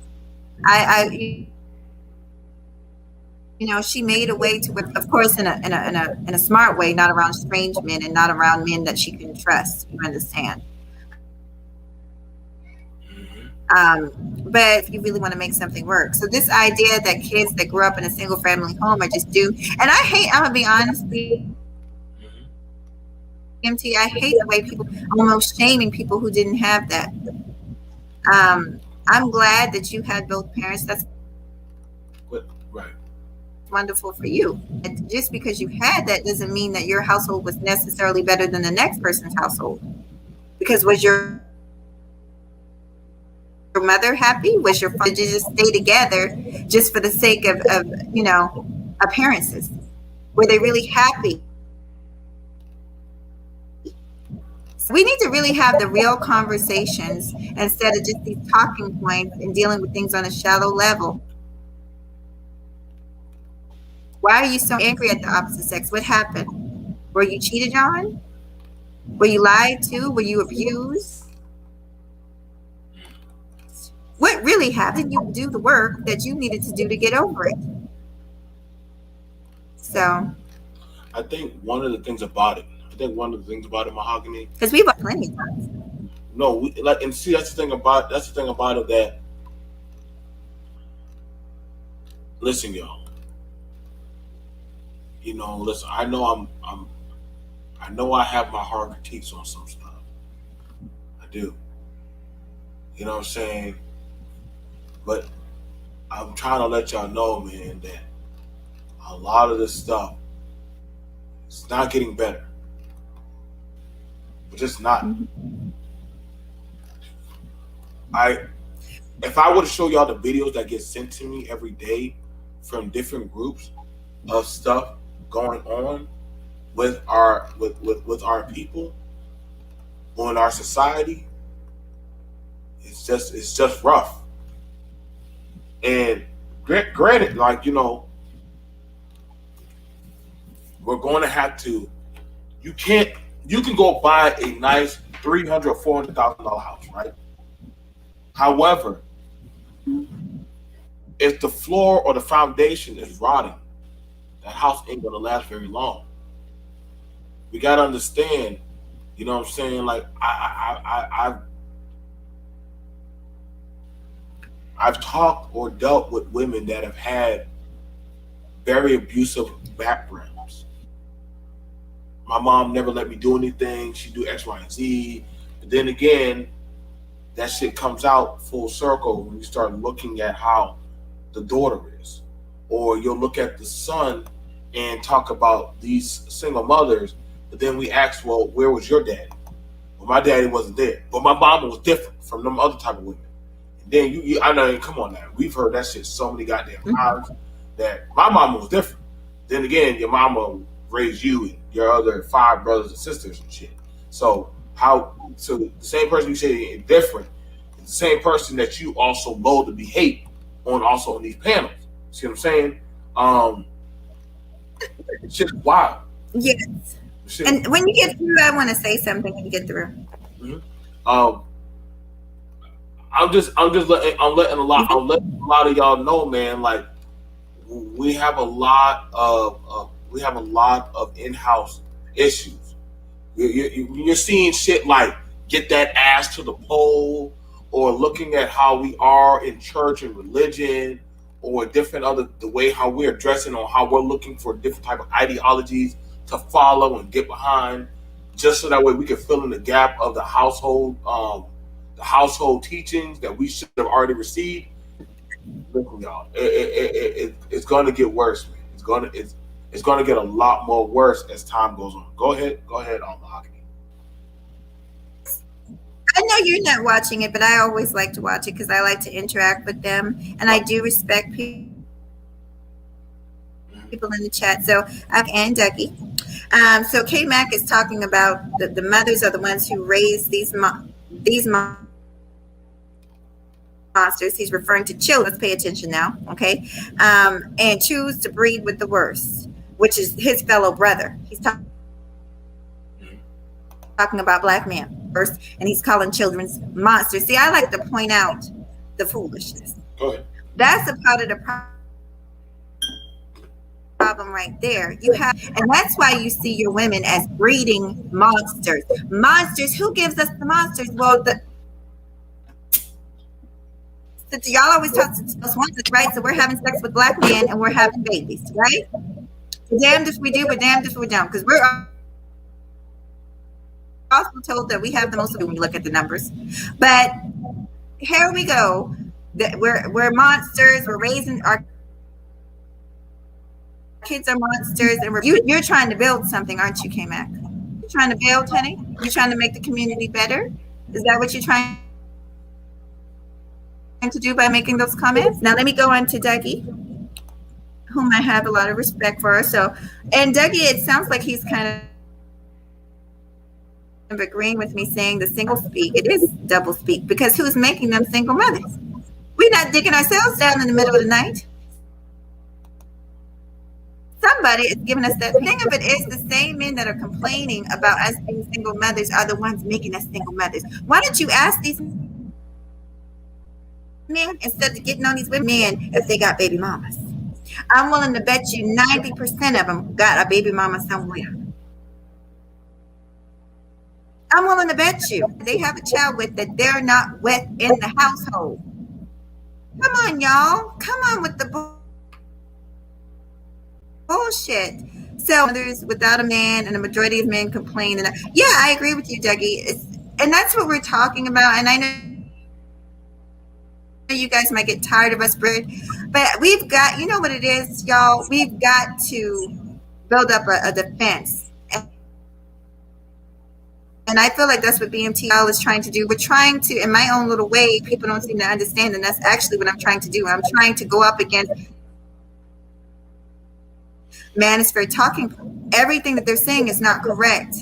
Speaker 2: She made a way to, of course, in a smart way, not around strange men and not around men that she couldn't trust. You understand? But if you really want to make something work. So this idea that kids that grew up in a single family home are just doomed. And I'm gonna be honest with you, MT, I hate the way people almost shaming people who didn't have that. I'm glad that you had both parents. That's
Speaker 1: right.
Speaker 2: Wonderful for you. And just because you had that doesn't mean that your household was necessarily better than the next person's household. Because was your mother happy? Was your father, did you just stay together just for the sake of appearances? Were they really happy? We need to really have the real conversations instead of just these talking points and dealing with things on a shallow level. Why are you so angry at the opposite sex? What happened? Were you cheated on? Were you lied to? Were you abused? What really happened? You do the work that you needed to do to get over it. So
Speaker 1: I think one of the things about it, I think one of the things about it, Mahogany.
Speaker 2: Because we've had plenty of times.
Speaker 1: No, and see, that's the thing about it that, listen, y'all. Listen. I know I know I have my hard critiques on some stuff. I do. You know what I'm saying? But I'm trying to let y'all know, man, that a lot of this stuff is not getting better. But just not.
Speaker 2: Mm-hmm.
Speaker 1: If I were to show y'all the videos that get sent to me every day from different groups of stuff going on with our people or in our society, it's just rough. And granted, we're going to have to. You can go buy a nice $300,000 or $400,000 house, right? However, if the floor or the foundation is rotting, that house ain't gonna last very long. We gotta understand, you know what I'm saying? Like I've talked or dealt with women that have had very abusive backgrounds. My mom never let me do anything. She do X, Y, and Z. But then again, that shit comes out full circle when you start looking at how the daughter is. Or you'll look at the son and talk about these single mothers, but then we ask, well, where was your daddy? Well, my daddy wasn't there. But my mama was different from them other type of women. And then I know, come on now. We've heard that shit so many goddamn times that my mama was different. Then again, your mama raised you and your other 5 brothers and sisters and shit. So the same person you say is different, the same person that you also loathe to be hate on these panels. See what I'm saying? It's just wild.
Speaker 2: Yes. And when you get through, I want to say something when you get through.
Speaker 1: Mm-hmm. I'm letting a lot of y'all know, man. Like we have a lot of in-house issues. You're seeing shit like get that ass to the pole, or looking at how we are in church and religion, or the way how we're dressing, or how we're looking for different type of ideologies to follow and get behind, just so that way we can fill in the gap of the household teachings that we should have already received. Listen, y'all, it's going to get worse, man. It's going to get a lot more worse as time goes on. Go ahead, Mahogany.
Speaker 2: I know you're not watching it, but I always like to watch it because I like to interact with them, and I do respect people in the chat. So I'm Ann Ducky. So K Mac is talking about the mothers are the ones who raise these monsters. He's referring to children. Let's pay attention now, okay? And choose to breed with the worst, which is his fellow brother. He's talking about black men first, and he's calling children's monsters. See, I like to point out the foolishness.
Speaker 1: Go ahead.
Speaker 2: That's a part of the problem right there. And that's why you see your women as breeding monsters. Monsters. Who gives us the monsters? Well, y'all always talk to us once, right? So we're having sex with black men and we're having babies, right? Damned if we do, but damned if we don't, because we're also told that we have the most of it when you look at the numbers. But here we go. We're monsters. We're raising our kids are monsters, and you're trying to build something, aren't you, K-Mac? You're trying to build, honey? You're trying to make the community better? Is that what you're trying to do by making those comments? Now let me go on to Dougie, whom I have a lot of respect for. And Dougie, it sounds like he's kind of agreeing with me, saying the single speak. It is double speak, because who's making them single mothers? We're not digging ourselves down in the middle of the night. Somebody is giving us that. The thing of it is, the same men that are complaining about us being single mothers are the ones making us single mothers. Why don't you ask these men, instead of getting on these women, if they got baby mamas? I'm willing to bet you 90% of them got a baby mama somewhere. I'm willing to bet you they have a child with that they're not with in the household. Come on, y'all. Come on with the bullshit. So mothers without a man, and the majority of men complain. And yeah, I agree with you, Dougie. And that's what we're talking about. And I know you guys might get tired of us, but we've got, you know what it is, y'all. We've got to build up a defense. And I feel like that's what BMTL is trying to do. We're trying to, in my own little way, people don't seem to understand, and that's actually what I'm trying to do. I'm trying to go up against Manosphere talking. Everything that they're saying is not correct.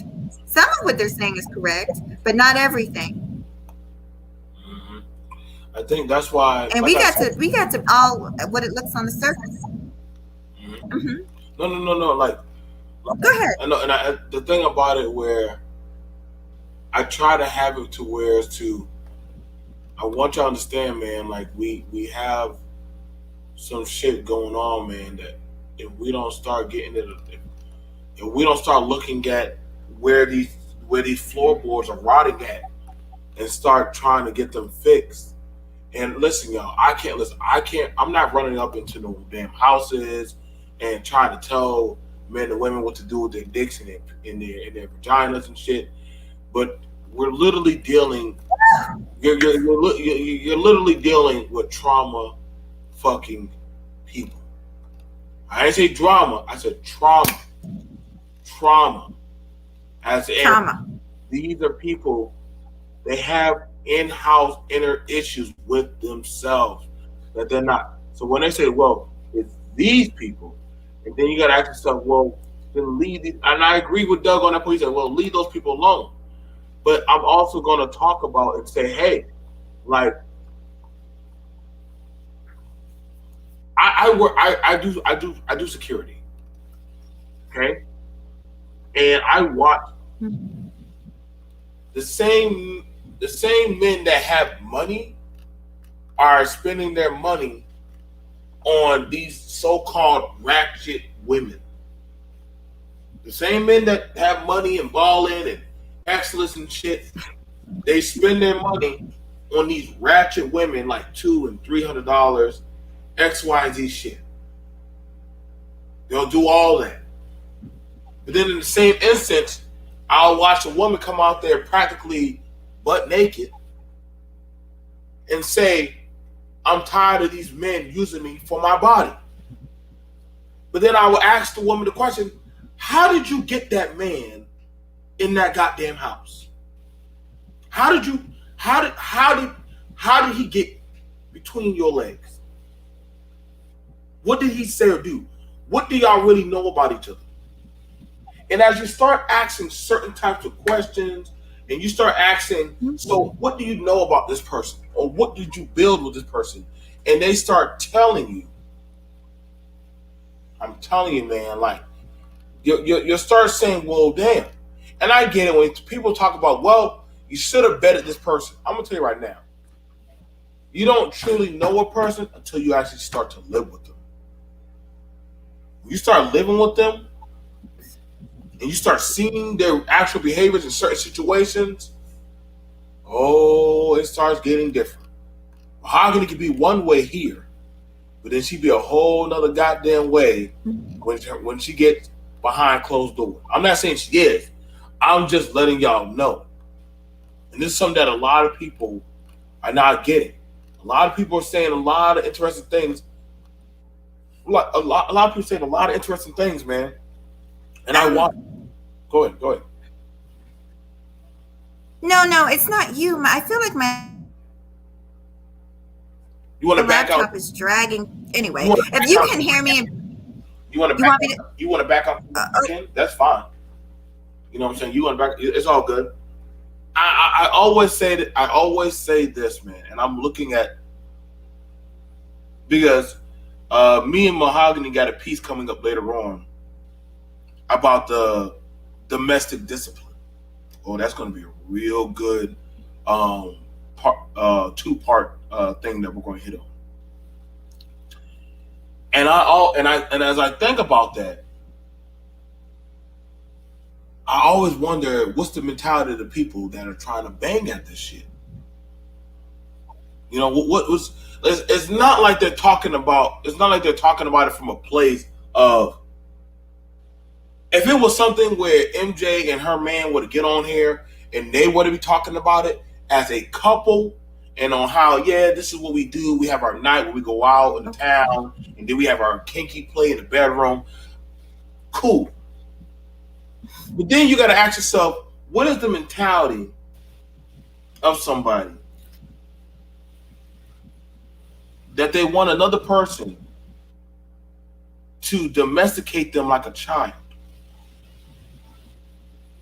Speaker 2: Some of what they're saying is correct, but not everything.
Speaker 1: Mm-hmm. I think that's why.
Speaker 2: And like we got to all what it looks on the surface.
Speaker 1: Mm-hmm.
Speaker 2: Mm-hmm.
Speaker 1: No. Like,
Speaker 2: go ahead.
Speaker 1: I know, and the thing about it where I try to have it to where it's to. I want you to understand, man. Like we have some shit going on, man. That if we don't start getting it, if we don't start looking at where these floorboards are rotting at, and start trying to get them fixed. And listen, y'all, I'm not running up into no damn houses and trying to tell men and women what to do with their dicks and their vaginas and shit. But we're literally dealing. You're literally dealing with trauma, fucking people. I didn't say drama. I said trauma. Trauma. As
Speaker 2: trauma.
Speaker 1: These are people. They have in-house inner issues with themselves that they're not. So when they say, "Well, it's these people," and then you got to ask yourself, "Well, then leave these." And I agree with Doug on that point. He said, "Well, leave those people alone." But I'm also going to talk about and say, "Hey, like, I do security, okay, and I watch the same men that have money are spending their money on these so-called ratchet women. The same men that have money and balling and excellence and shit, they spend their money on these ratchet women like $200 and $300, XYZ shit. They'll do all that. But then in the same instance, I'll watch a woman come out there practically butt naked and say, "I'm tired of these men using me for my body." But then I will ask the woman the question, "How did you get that man in that goddamn house? How did he get between your legs? What did he say or do? What do y'all really know about each other?" And as you start asking certain types of questions, and you start asking, "So what do you know about this person? Or what did you build with this person?" And they start telling you, I'm telling you, man, like, you'll start saying, "Well, damn." And I get it when people talk about, "Well, you should have vetted this person." I'm going to tell you right now, you don't truly know a person until you actually start to live with them. When you start living with them, and you start seeing their actual behaviors in certain situations, it starts getting different. Mahogany could be one way here, but then she'd be a whole nother goddamn way when she gets behind closed doors. I'm not saying she is. I'm just letting y'all know. And this is something that a lot of people are not getting. A lot of people are saying a lot of interesting things. A lot of people saying a lot of interesting things, man. And I want. Go ahead.
Speaker 2: No, it's not you. I feel like
Speaker 1: you want to back out?
Speaker 2: Laptop is dragging. Anyway, if you can hear me,
Speaker 1: you want to back up? That's fine. You know what I'm saying? You want to back? It's all good. I always say that. I always say this, man, and I'm looking at because me and Mahogany got a piece coming up later on about the domestic discipline. Oh, that's going to be a real good two-part thing that we're going to hit on. And as I think about that, I always wonder what's the mentality of the people that are trying to bang at this shit. You know, what was? It's not like they're talking about. It's not like they're talking about it from a place of. If it was something where MJ and her man would get on here and they would be talking about it as a couple and on how, yeah, this is what we do. We have our night where we go out in the town and then we have our kinky play in the bedroom. Cool. But then you got to ask yourself, what is the mentality of somebody that they want another person to domesticate them like a child?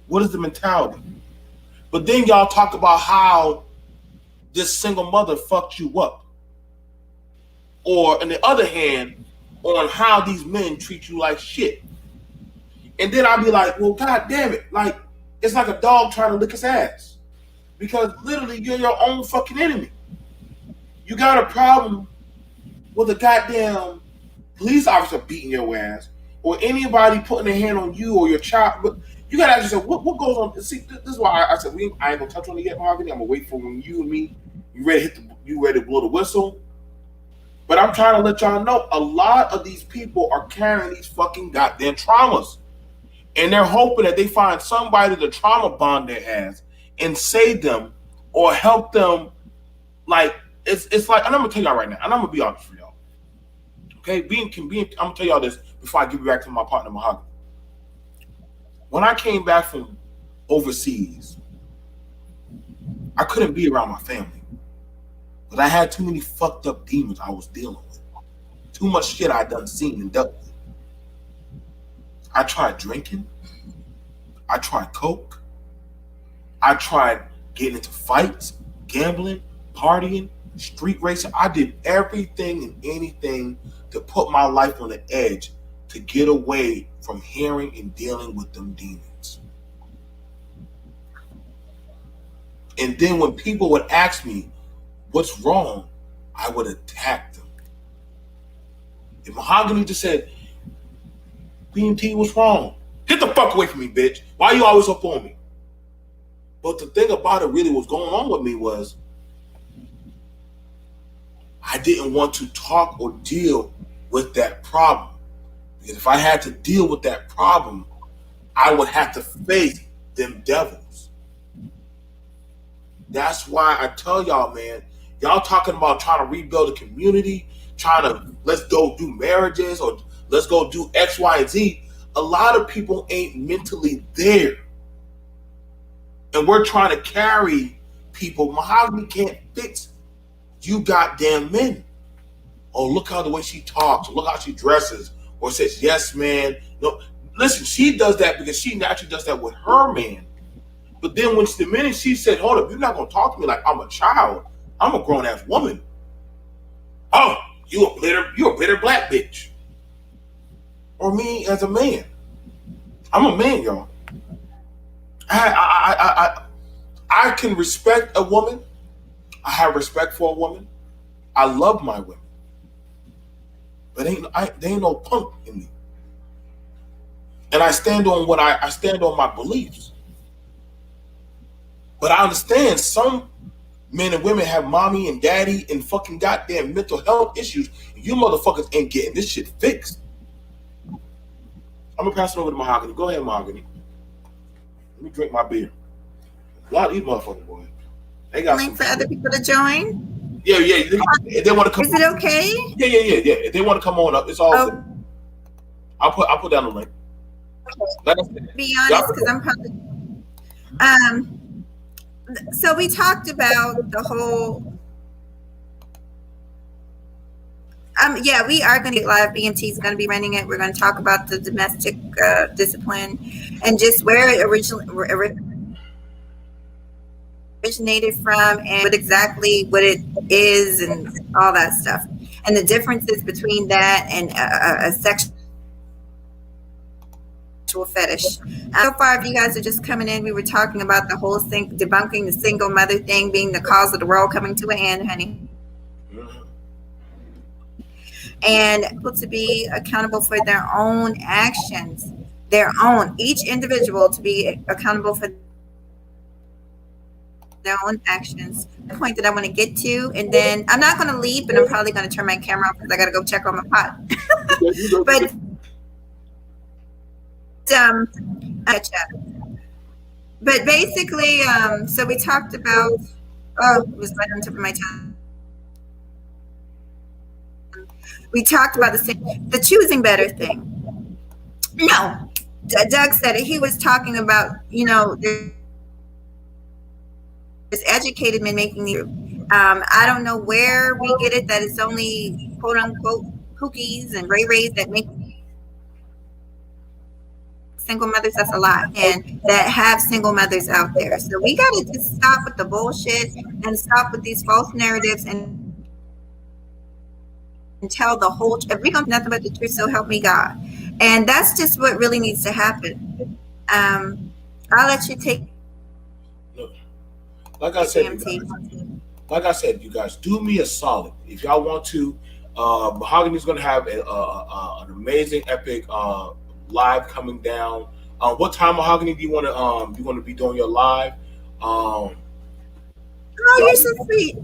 Speaker 1: What is the mentality? But then y'all talk about how this single mother fucked you up. Or on the other hand, on how these men treat you like shit. And then I'll be like, well, God damn it. Like, it's like a dog trying to lick his ass. Because literally you're your own fucking enemy. You got a problem with a goddamn police officer beating your ass or anybody putting their hand on you or your child. But you gotta ask yourself, what goes on? See, this is why I said I ain't gonna touch on it yet, Mahogany. I'm gonna wait for when you and me, you ready to blow the whistle. But I'm trying to let y'all know a lot of these people are carrying these fucking goddamn traumas. And they're hoping that they find somebody to trauma bond their ass and save them or help them. Like, it's like, and I'm gonna tell y'all right now, and I'm gonna be honest with y'all. Okay, I'm gonna tell y'all this before I give it back to my partner Mahogany. When I came back from overseas, I couldn't be around my family. But I had too many fucked up demons I was dealing with. Too much shit I done seen and dealt with. I tried drinking. I tried coke. I tried getting into fights, gambling, partying, street racing. I did everything and anything to put my life on the edge to get away from hearing and dealing with them demons. And then when people would ask me, what's wrong? I would attack them. If Mahogany just said, BMT, what's wrong? Get the fuck away from me, bitch. Why you always up on me? But the thing about it really was going on with me was I didn't want to talk or deal with that problem. Because if I had to deal with that problem, I would have to face them devils. That's why I tell y'all, man, y'all talking about trying to rebuild a community, trying to let's go do marriages or let's go do X, Y, and Z. A lot of people ain't mentally there. And we're trying to carry people. Mahogany can't fix you goddamn men. Oh, look how the way she talks. Look how she dresses. Or says, yes, man. No, listen, she does that because she naturally does that with her man. But then the minute she said, hold up, you're not going to talk to me like I'm a child. I'm a grown-ass woman. Oh, you a bitter black bitch. Or me as a man. I'm a man, y'all. I can respect a woman. I have respect for a woman. I love my women. But there ain't no punk in me. And I stand on I stand on my beliefs. But I understand some men and women have mommy and daddy and fucking goddamn mental health issues. And you motherfuckers ain't getting this shit fixed. I'm gonna pass it over to Mahogany. Go ahead, Mahogany. Let me drink my beer. A lot of these motherfuckers, boy. They got
Speaker 2: link for other people to join.
Speaker 1: Yeah. They want to come.
Speaker 2: Is it okay?
Speaker 1: Yeah. If they want to come on up, it's all good. I'll put down the link.
Speaker 2: Be honest, because I'm probably. So we talked about the whole. Yeah, we are going to get live. BMT is going to be running it. We're going to talk about the domestic discipline and just where it originated from and what it is and all that stuff, and the differences between that and a sexual fetish. So far, if you guys are just coming in, we were talking about the whole thing, debunking the single mother thing being the cause of the world coming to an end, honey. And people to be accountable for their own actions. their own, each individual to be accountable for their own actions. The point that I want to get to, and then I'm not going to leave, but I'm probably going to turn my camera off because I got to go check on my pot. But but basically, so we talked about. Oh, it was right on top of my tongue. We talked about the choosing better thing. No, Doug said it. He was talking about, there's educated men making you. I don't know where we get it that it's only quote unquote cookies and Ray Rays that make single mothers. That's a lie, and that have single mothers out there. So we got to just stop with the bullshit and stop with these false narratives and tell the whole. If we don't nothing but the truth, so help me God. And that's just what really needs to happen. I'll let you take.
Speaker 1: Like I said, you guys, do me a solid. If y'all want to, Mahogany's going to have an amazing, epic live coming down. What time, Mahogany, do you want to be doing your live?
Speaker 2: Oh, you're so sweet.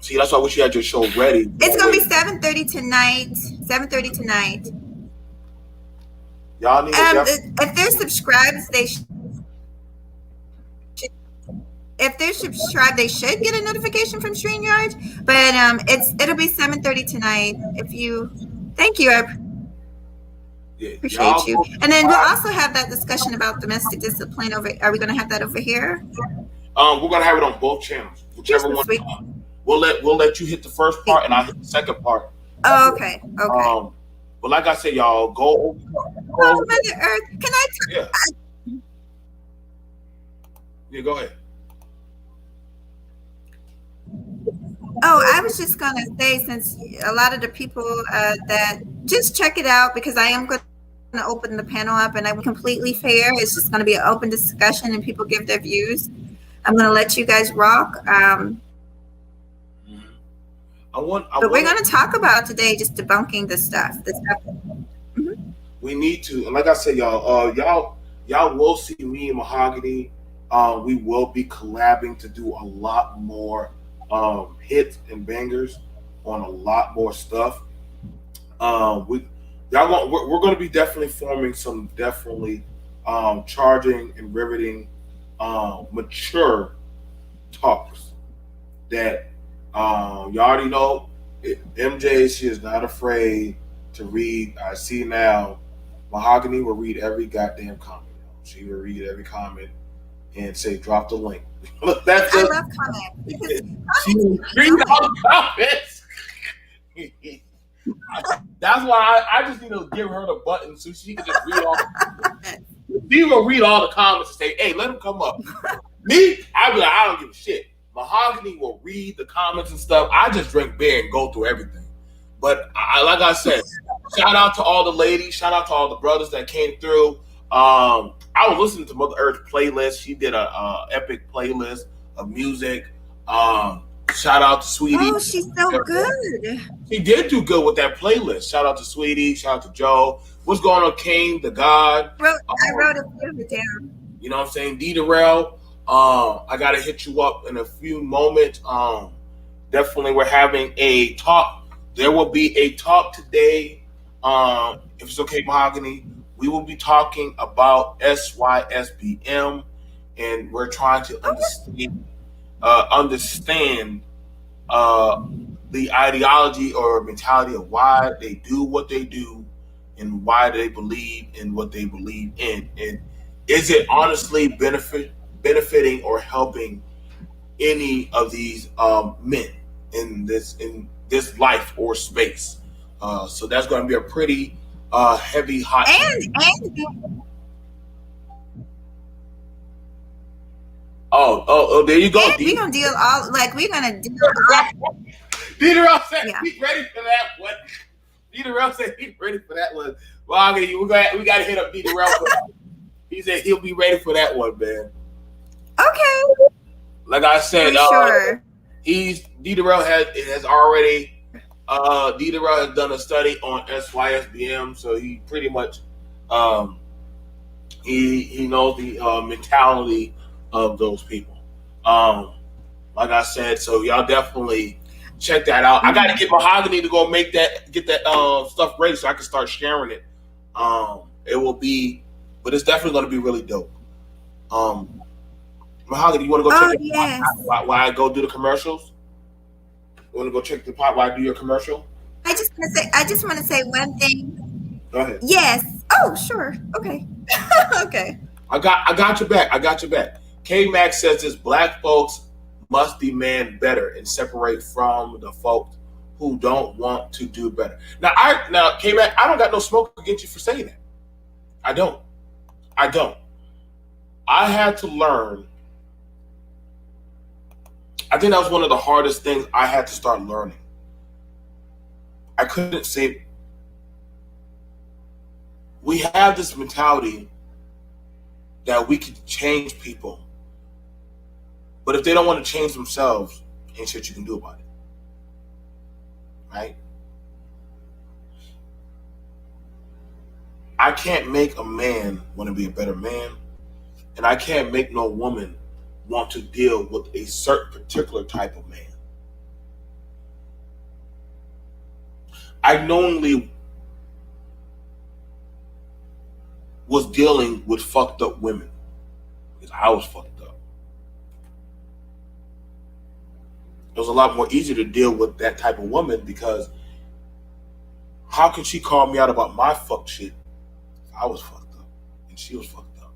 Speaker 1: See, that's why I wish you had your show ready.
Speaker 2: It's gonna be 7:30 tonight. 7:30 tonight.
Speaker 1: Y'all need
Speaker 2: if they're subscribed, if they're subscribed, they should get a notification from StreamYard. But it'll be 7:30 tonight. Thank you. I appreciate you. And then we'll also have that discussion about domestic discipline over. Are we going to have that over here?
Speaker 1: We're going to have it on both channels, whichever one. We'll let you hit the first part, and I'll hit the second part.
Speaker 2: Oh, okay.
Speaker 1: But like I said, y'all, go over.
Speaker 2: Mother Earth, can I?
Speaker 1: Yeah, go ahead.
Speaker 2: Oh, I was just gonna say, since a lot of the people that just check it out, because I am going to open the panel up, and I'm completely fair. It's just going to be an open discussion, and people give their views. I'm going to let you guys rock. But we're going to talk about today just debunking the stuff. Mm-hmm.
Speaker 1: We need to, and like I said, y'all will see me and Mahogany. We will be collabing to do a lot more hits and bangers on a lot more stuff. We're going to be definitely forming some charging and riveting, mature talks that. You already know MJ, she is not afraid to read. I see now Mahogany will read every goddamn comment. She will read every comment and say, drop the link.
Speaker 2: I love comments.
Speaker 1: She will read all the comments. That's why I just need to give her the button so she can just read all the comments. She will read all the comments and say, hey, let them come up. Me, I'll be like, I don't give a shit. Mahogany will read the comments and stuff. I just drink beer and go through everything. But like I said, shout out to all the ladies. Shout out to all the brothers that came through. I was listening to Mother Earth's playlist. She did a epic playlist of music. Shout out to Sweetie.
Speaker 2: Oh, she's so good.
Speaker 1: She did do good with that playlist. Shout out to Sweetie. Shout out to Joe. What's going on, Kane, the God?
Speaker 2: I wrote a few of it down.
Speaker 1: You know what I'm saying? D. Darrell. I got to hit you up in a few moments. Definitely, we're having a talk. There will be a talk today. If it's okay, Mahogany, we will be talking about SYSBM, and we're trying to understand the ideology or mentality of why they do what they do and why they believe in what they believe in. And is it honestly benefiting or helping any of these men in this life or space? So that's going to be a pretty heavy, hot.
Speaker 2: And
Speaker 1: oh, there you go.
Speaker 2: We're gonna deal all.
Speaker 1: D-Darrell said he's ready for that one. D-Darrell said he's ready for that one. Well, we got to hit up D-Darrell for that. He said he'll be ready for that one, man.
Speaker 2: Okay.
Speaker 1: Like I said,
Speaker 2: sure.
Speaker 1: D-Darrell has already Niederer has done a study on SYSBM, so he pretty much um, he knows the mentality of those people. Um, like I said, so y'all definitely check that out. I got to get Mahogany to go get that stuff ready so I can start sharing it. It will be, but it's definitely going to be really dope. Mahogany, you want to go check the
Speaker 2: yes.
Speaker 1: pot while I go do the commercials? You want to go check the pot while I do your commercial?
Speaker 2: I just want to say one thing.
Speaker 1: Go ahead.
Speaker 2: Yes. Oh, sure. Okay. Okay.
Speaker 1: I got your back. I got your back. K Max says this: black folks must demand better and separate from the folks who don't want to do better. Now K Max, I don't got no smoke against you for saying that. I don't. I had to learn. I think that was one of the hardest things I had to start learning. I couldn't say. We have this mentality that we can change people, but if they don't want to change themselves, ain't shit you can do about it. Right? I can't make a man want to be a better man, and I can't make no woman want to deal with a certain particular type of man. I knowingly was dealing with fucked up women because I was fucked up. It was a lot more easier to deal with that type of woman because how could she call me out about my fuck shit if I was fucked up and she was fucked up?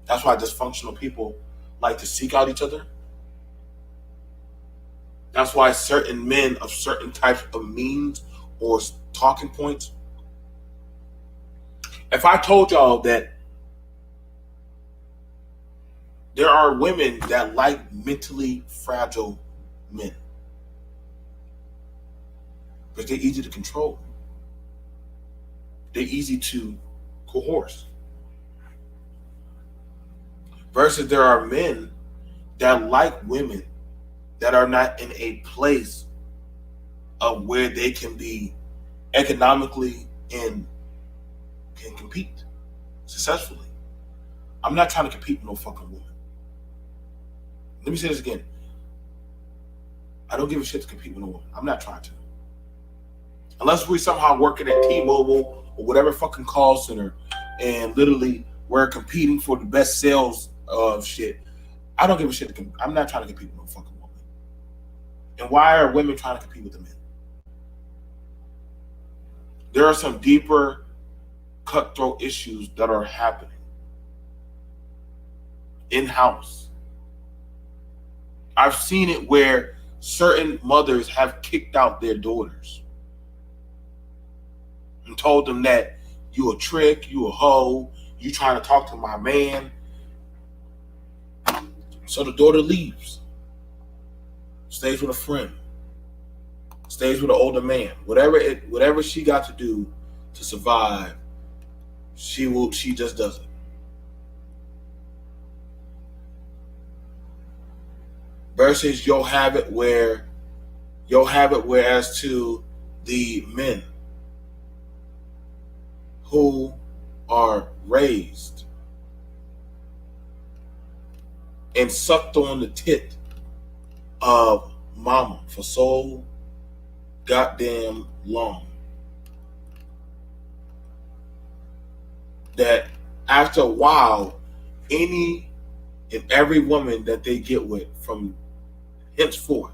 Speaker 1: That's why dysfunctional people like to seek out each other. That's why certain men of certain types of means or talking points. If I told y'all that there are women that like mentally fragile men because they're easy to control, they're easy to coerce, versus there are men that like women that are not in a place of where they can be economically and can compete successfully. I'm not trying to compete with no fucking woman. Let me say this again. I don't give a shit to compete with no woman. I'm not trying to. Unless we somehow working at T-Mobile or whatever fucking call center and literally we're competing for the best sales of shit. I don't give a shit. I'm not trying to compete with no fucking woman. And why are women trying to compete with the men? There are some deeper cutthroat issues that are happening in-house. I've seen it where certain mothers have kicked out their daughters and told them that you a trick, you a hoe, you trying to talk to my man. So the daughter leaves, stays with a friend, stays with an older man. Whatever she got to do to survive, she just does it. Versus you'll have it where as to the men who are raised and sucked on the tit of mama for so goddamn long that after a while, any and every woman that they get with from henceforth,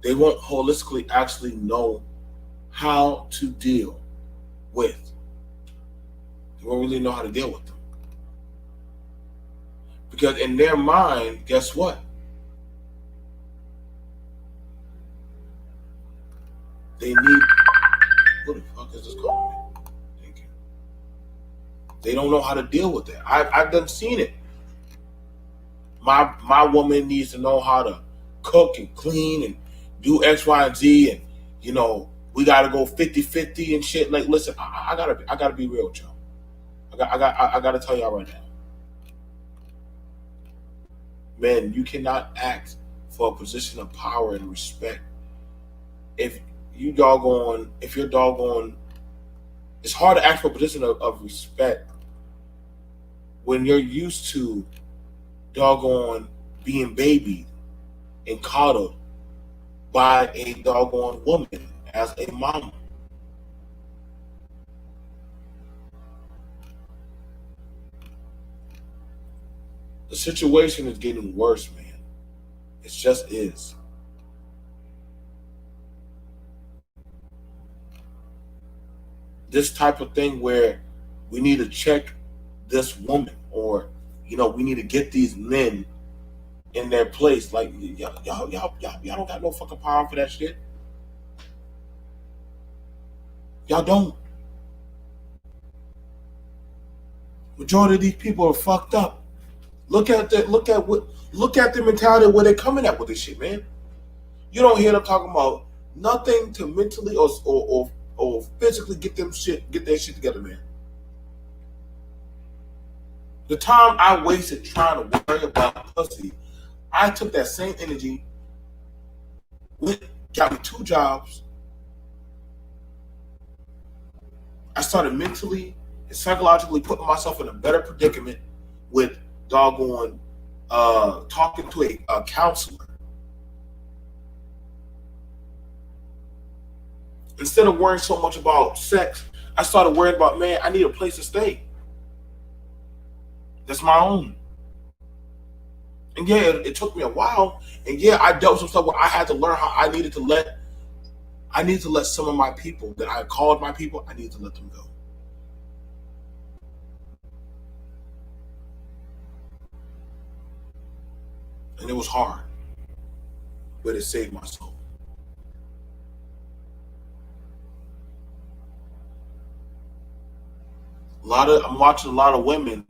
Speaker 1: they won't holistically actually know how to deal with. They won't really know how to deal with them. Because in their mind, guess what? They need, who the fuck is this calling me? Thank you. They don't know how to deal with that. I've done seen it. My woman needs to know how to cook and clean and do X, Y, and Z, and we gotta go 50-50 and shit. Like, listen, I gotta be real with y'all. I gotta tell y'all right now. Man, you cannot ask for a position of power and respect if you're doggone, it's hard to ask for a position of respect when you're used to doggone being babied and coddled by a doggone woman as a mama. The situation is getting worse, man. It just is. This type of thing where we need to check this woman, or we need to get these men in their place. Like y'all don't got no fucking power for that shit. Y'all don't. Majority of these people are fucked up. Look at the mentality where they're coming at with this shit, man. You don't hear them talking about nothing to mentally or physically get their shit together, man. The time I wasted trying to worry about pussy, I took that same energy, got me 2 jobs. I started mentally and psychologically putting myself in a better predicament with doggone talking to a counselor. Instead of worrying so much about sex, I started worrying about, man, I need a place to stay. That's my own. And yeah, it took me a while. And yeah, I dealt with some stuff where I had to learn how I needed to let some of my people that I called my people, I needed to let them go. And it was hard, but it saved my soul. I'm watching a lot of women.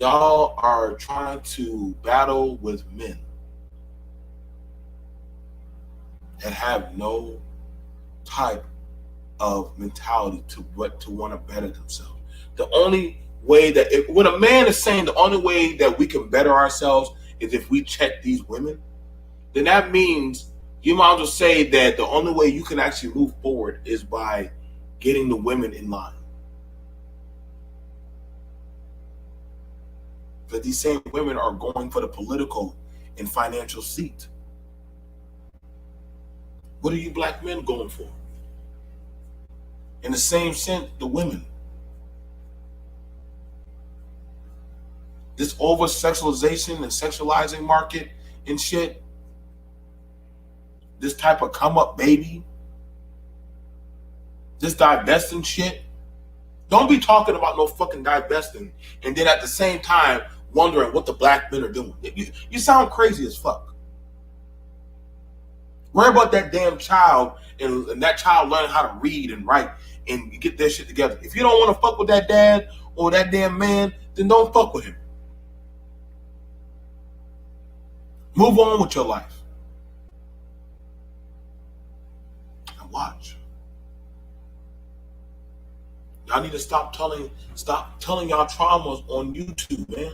Speaker 1: Y'all are trying to battle with men that have no type of mentality to want to better themselves. The only way when a man is saying the only way that we can better ourselves is if we check these women, then that means you might as well say that the only way you can actually move forward is by getting the women in line. But these same women are going for the political and financial seat. What are you black men going for? In the same sense, the women. This over sexualization and sexualizing market and shit. This type of come up baby. This divesting shit. Don't be talking about no fucking divesting and then at the same time wondering what the black men are doing. You sound crazy as fuck. Worry about that damn child and that child learning how to read and write and get their shit together. If you don't want to fuck with that dad or that damn man, then don't fuck with him. Move on with your life. And watch. Y'all need to stop telling y'all traumas on YouTube, man.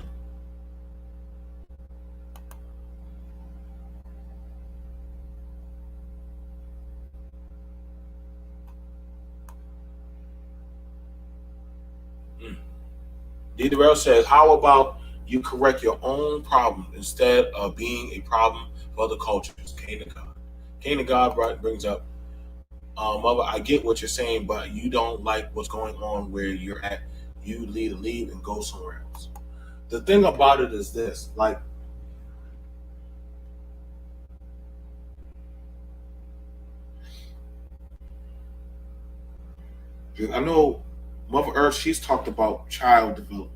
Speaker 1: D. Darrell says, how about you correct your own problem instead of being a problem for other cultures? Cain to God. Cain to God brings up, Mother, I get what you're saying, but you don't like what's going on where you're at. You leave and go somewhere else. The thing about it is this, like, I know Mother Earth, she's talked about child development.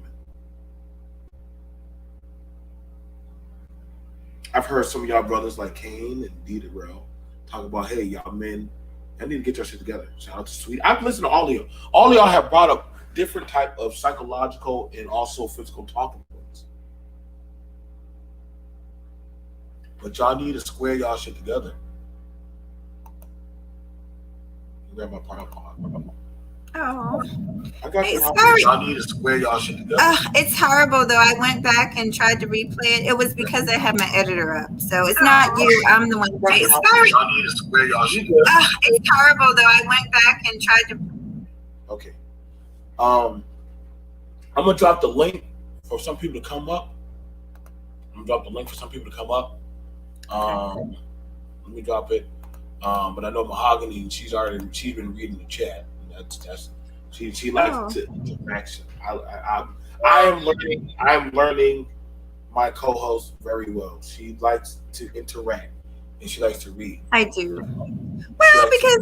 Speaker 1: I've heard some of y'all brothers like Cain and D. Darrell talk about, hey, y'all men, I need to get your shit together. Shout out to Sweet. I've listened to all of you. All of y'all have brought up different type of psychological and also physical talking points. But y'all need to square y'all shit together. Grab my part.
Speaker 2: Oh,
Speaker 1: I got
Speaker 2: hey,
Speaker 1: you.
Speaker 2: sorry.
Speaker 1: Y'all need to square y'all shit together.
Speaker 2: It's horrible though. I went back and tried to replay it. It was because I had my editor up. So it's not you. I'm the one. Hey, sorry.
Speaker 1: Y'all need to square y'all shit.
Speaker 2: It's horrible though. I went back and tried to.
Speaker 1: Okay. I'm gonna drop the link for some people to come up. Let me drop it. But I know Mahogany, she's been reading the chat. She likes interaction. I'm learning my co-host very well. She likes to interact and she likes to read.
Speaker 2: I do. Well, because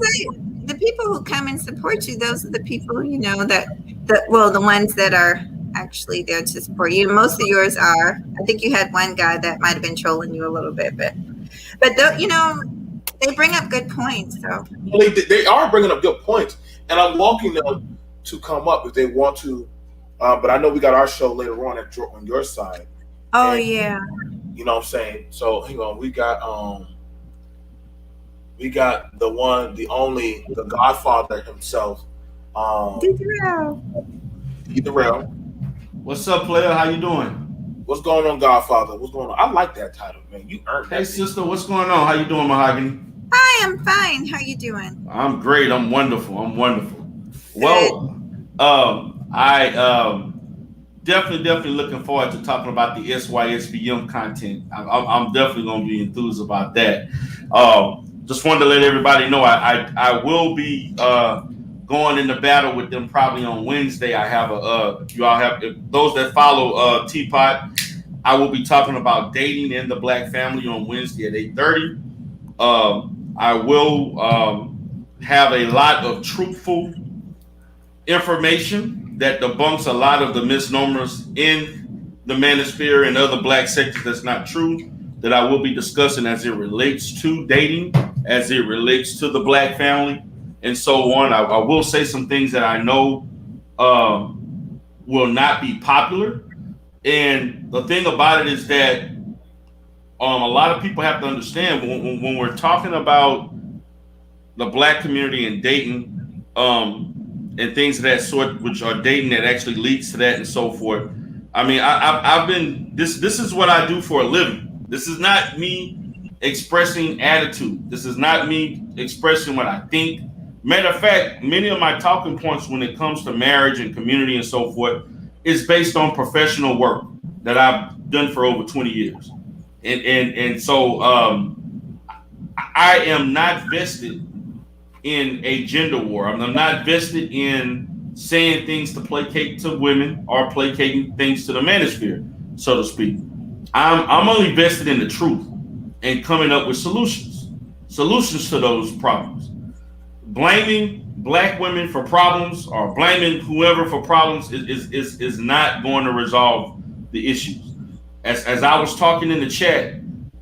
Speaker 2: the people who come and support you, those are the people, the ones that are actually there to support you. Most of yours are. I think you had one guy that might have been trolling you a little bit, but they bring up good points. So
Speaker 1: they are bringing up good points, and I'm welcoming them to come up if they want to. But I know we got our show later on on your side.
Speaker 2: Oh, and, yeah.
Speaker 1: You know what I'm saying? So hang on, we got the one, the only, the Godfather himself. D-Darrell.
Speaker 3: What's up, player? How you doing?
Speaker 1: What's going on, Godfather? What's going on? I like that title, man. You earned that.
Speaker 3: Hey, sister, what's going on? How you doing, Mahogany?
Speaker 2: Hi, I'm fine. How you doing?
Speaker 3: I'm great. I'm wonderful. Well, I definitely looking forward to talking about the SYSBM content. I'm definitely going to be enthused about that. Just wanted to let everybody know I will be going into battle with them probably on Wednesday. I have those that follow Teapot, I will be talking about dating in the Black family on Wednesday at 8:30. I will have a lot of truthful information that debunks a lot of the misnomers in the manosphere and other Black sectors that's not true, that I will be discussing as it relates to dating, as it relates to the Black family, and so on. I will say some things that I know will not be popular. And the thing about it is that a lot of people have to understand when we're talking about the Black community and dating and things of that sort, which are dating that actually leads to that and so forth. I mean, I've been, this is what I do for a living. This is not me expressing attitude. This is not me expressing what I think. Matter of fact, many of my talking points when it comes to marriage and community and so forth is based on professional work that I've done for over 20 years. And so I am not vested in a gender war. I'm not vested in saying things to placate to women or placating things to the manosphere, so to speak. I'm only vested in the truth and coming up with solutions to those problems. Blaming Black women for problems or blaming whoever for problems is not going to resolve the issues. As I was talking in the chat,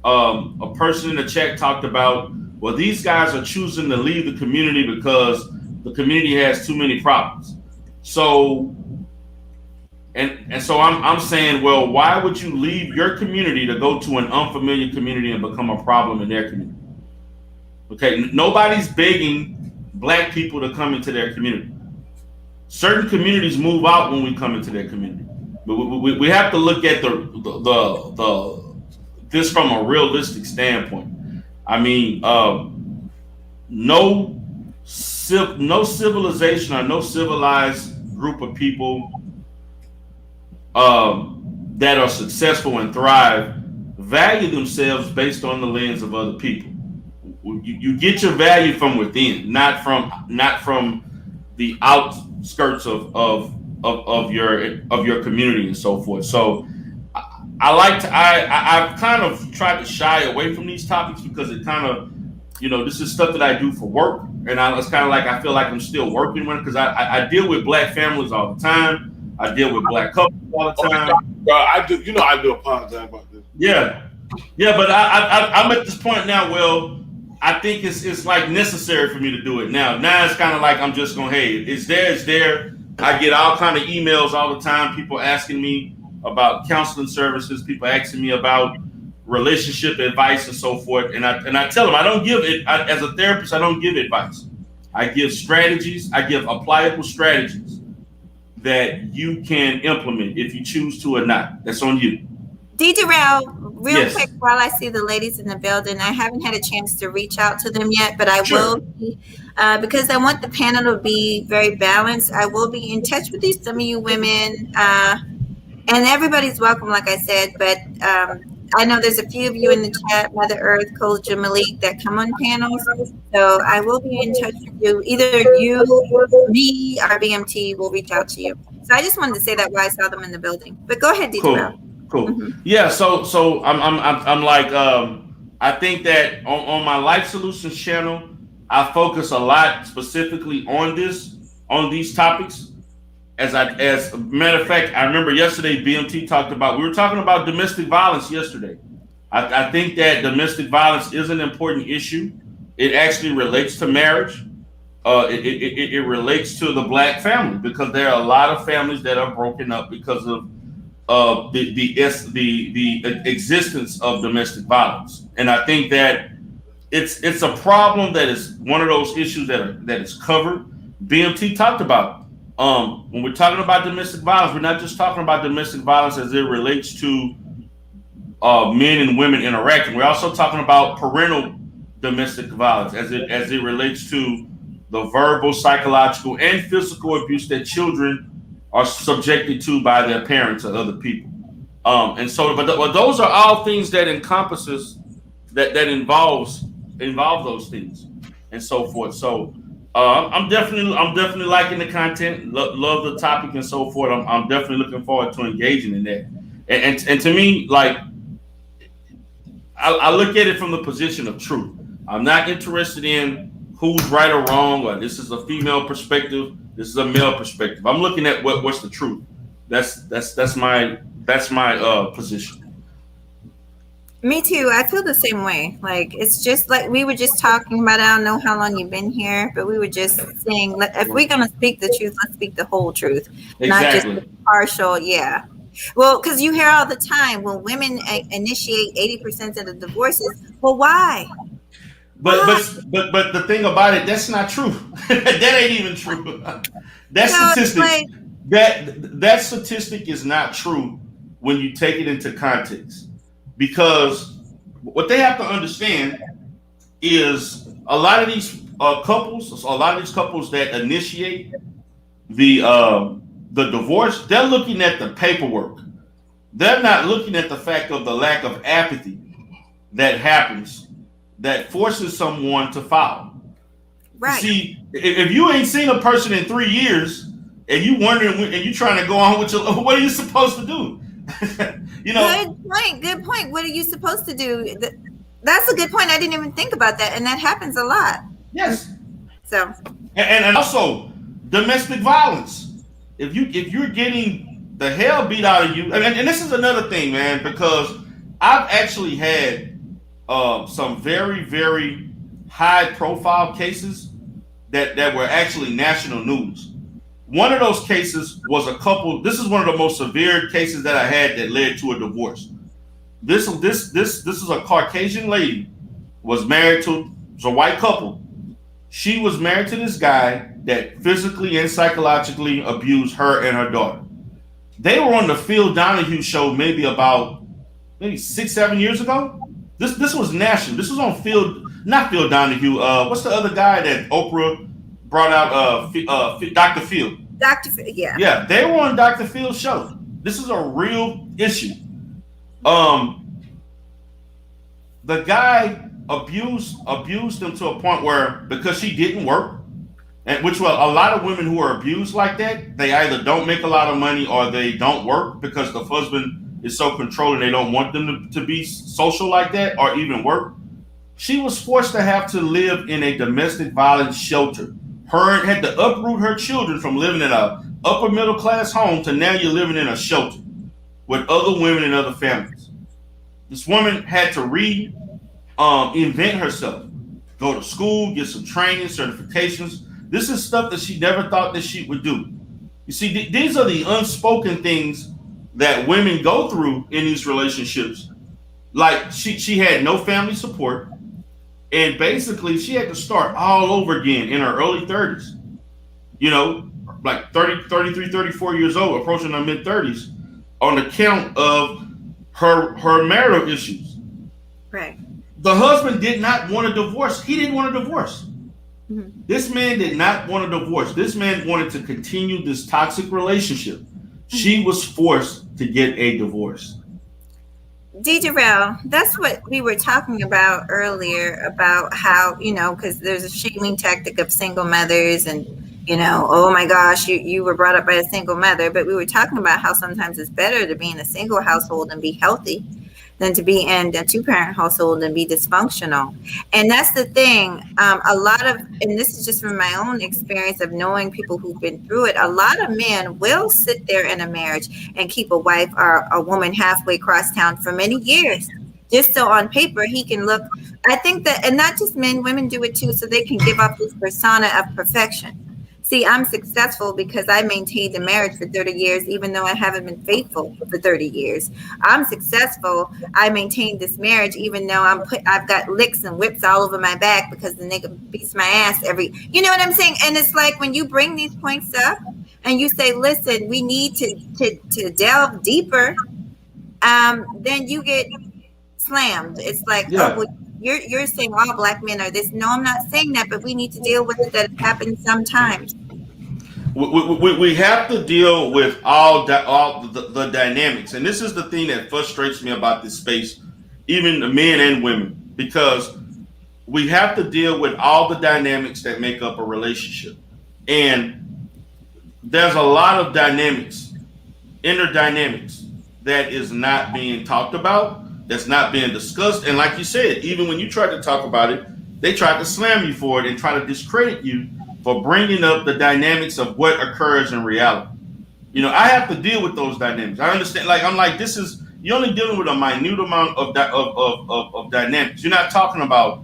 Speaker 3: a person in the chat talked about, well, these guys are choosing to leave the community because the community has too many problems. So, and so I'm saying, well, why would you leave your community to go to an unfamiliar community and become a problem in their community? Okay, nobody's begging Black people to come into their community. Certain communities move out when we come into their community. But we have to look at this from a realistic standpoint. I mean, no civilization or no civilized group of people that are successful and thrive value themselves based on the lens of other people. You get your value from within, not from the outskirts of your community and so forth. So I've kind of tried to shy away from these topics because it kind of, this is stuff that I do for work, and it's kind of like I feel like I'm still working with it because I deal with Black families all the time. I deal with Black couples all the time.
Speaker 1: I do apologize about this.
Speaker 3: Yeah, but I'm at this point now. Well, I think it's like necessary for me to do it now. Now it's kind of like I'm just going, hey, it's there. I get all kind of emails all the time. People asking me about counseling services. People asking me about relationship advice and so forth. And I tell them I don't give it as a therapist. I don't give advice. I give strategies. I give applicable strategies that you can implement if you choose to or not. That's on you.
Speaker 2: D. Darrell, real
Speaker 3: Yes.
Speaker 2: quick, while I see the ladies in the building, I haven't had a chance to reach out to them yet, but I
Speaker 3: Sure.
Speaker 2: will be, because I want the panel to be very balanced. I will be in touch with some of you women, and everybody's welcome, like I said, but I know there's a few of you in the chat, Mother Earth, Koja, Malik, that come on panels. So I will be in touch with you. Either you, me, or BMT will reach out to you. So I just wanted to say that while I saw them in the building. But go ahead, D. Darrell.
Speaker 3: Cool.
Speaker 2: Mhm.
Speaker 3: Yeah. So I'm like I think that on my Life Solutions channel, I focus a lot specifically on these topics. As a matter of fact, I remember yesterday BMT we were talking about domestic violence yesterday. I think that domestic violence is an important issue. It actually relates to marriage. It relates to the Black family because there are a lot of families that are broken up because of the existence of domestic violence, and I think that it's a problem that is one of those issues that is covered. BMT talked about when we're talking about domestic violence, we're not just talking about domestic violence as it relates to men and women interacting. We're also talking about parental domestic violence as it relates to the verbal, psychological, and physical abuse that children are subjected to by their parents and other people. And so, but those are all things that encompasses that involve those things and so forth. So I'm definitely liking the content, love the topic and so forth. I'm definitely looking forward to engaging in that. And to me, like I look at it from the position of truth. I'm not interested in who's right or wrong, or this is a female perspective, this is a male perspective. I'm looking at what's the truth. That's my position.
Speaker 2: Me too. I feel the same way. Like it's just like we were just talking about. I don't know how long you've been here, but we were just saying, if we're gonna speak the truth, let's speak the whole truth, not just the partial. Yeah. Well, because you hear all the time, well, women initiate 80% of the divorces. Well, why?
Speaker 3: But the thing about it, that's not true. That ain't even true. That statistic, that statistic is not true when you take it into context. Because what they have to understand is a lot of these couples that initiate the divorce, they're looking at the paperwork. They're not looking at the fact of the lack of apathy that happens that forces someone to file.
Speaker 2: Right.
Speaker 3: See, if you ain't seen a person in 3 years and you wondering and you trying to go on with what are you supposed to do? You know.
Speaker 2: Good point. What are you supposed to do? That's a good point. I didn't even think about that, and that happens a lot.
Speaker 3: Yes.
Speaker 2: So.
Speaker 3: And also domestic violence. If you're getting the hell beat out of you, and this is another thing, man, because I've actually had some very, very high profile cases that were actually national news. One of those cases was a couple. This is one of the most severe cases that I had that led to a divorce. This is a Caucasian lady, was married to a white couple. She was married to this guy that physically and psychologically abused her and her daughter. They were on the Phil Donahue show maybe 6-7 years ago. This was national. This was on not Phil Donahue. What's the other guy that Oprah brought out? Dr. Phil.
Speaker 2: Dr. Phil, yeah.
Speaker 3: Yeah, they were on Dr. Phil's show. This is a real issue. The guy abused them to a point where, because she didn't work, and which was a lot of women who are abused like that, they either don't make a lot of money or they don't work because the husband is so controlling. They don't want them to be social like that or even work. She was forced to have to live in a domestic violence shelter. Her had to uproot her children from living in a upper middle class home to now you're living in a shelter with other women and other families. This woman had to invent herself, go to school, get some training, certifications. This is stuff that she never thought that she would do. You see, these are the unspoken things that women go through in these relationships. Like she had no family support. And basically, she had to start all over again in her early 30s, you know, like 30, 33, 34 years old, approaching her mid 30s, on account of her marital issues.
Speaker 2: Right.
Speaker 3: The husband did not want a divorce. He didn't want a divorce.
Speaker 2: Mhm.
Speaker 3: This man did not want a divorce. This man wanted to continue this toxic relationship. She was forced to get a divorce.
Speaker 2: Deidre, that's what we were talking about earlier about how, because there's a shaming tactic of single mothers and, oh my gosh, you were brought up by a single mother. But we were talking about how sometimes it's better to be in a single household and be healthy than to be in a two-parent household and be dysfunctional. And that's the thing. A lot of, and this is just from my own experience of knowing people who've been through it, a lot of men will sit there in a marriage and keep a wife or a woman halfway across town for many years, just so on paper he can look. I think that, and not just men, women do it too, so they can give up this persona of perfection. See, I'm successful because I maintained a marriage for 30 years, even though I haven't been faithful for 30 years. I'm successful. I maintained this marriage, even though I've got licks and whips all over my back because the nigga beats my ass you know what I'm saying? And it's like when you bring these points up and you say, listen, we need to delve deeper, then you get slammed. It's like,
Speaker 3: Yeah.
Speaker 2: oh, well, you're saying all black men are this. No, I'm not saying that, but we need to deal with it. That it happens sometimes.
Speaker 3: We have to deal with all the dynamics, and this is the thing that frustrates me about this space, even the men and women, because we have to deal with all the dynamics that make up a relationship, and there's a lot of dynamics, inner dynamics, that is not being talked about, that's not being discussed. And like you said, even when you try to talk about it, they try to slam you for it and try to discredit you for bringing up the dynamics of what occurs in reality. I have to deal with those dynamics. I understand. Like, I'm like, you're only dealing with a minute amount of dynamics. You're not talking about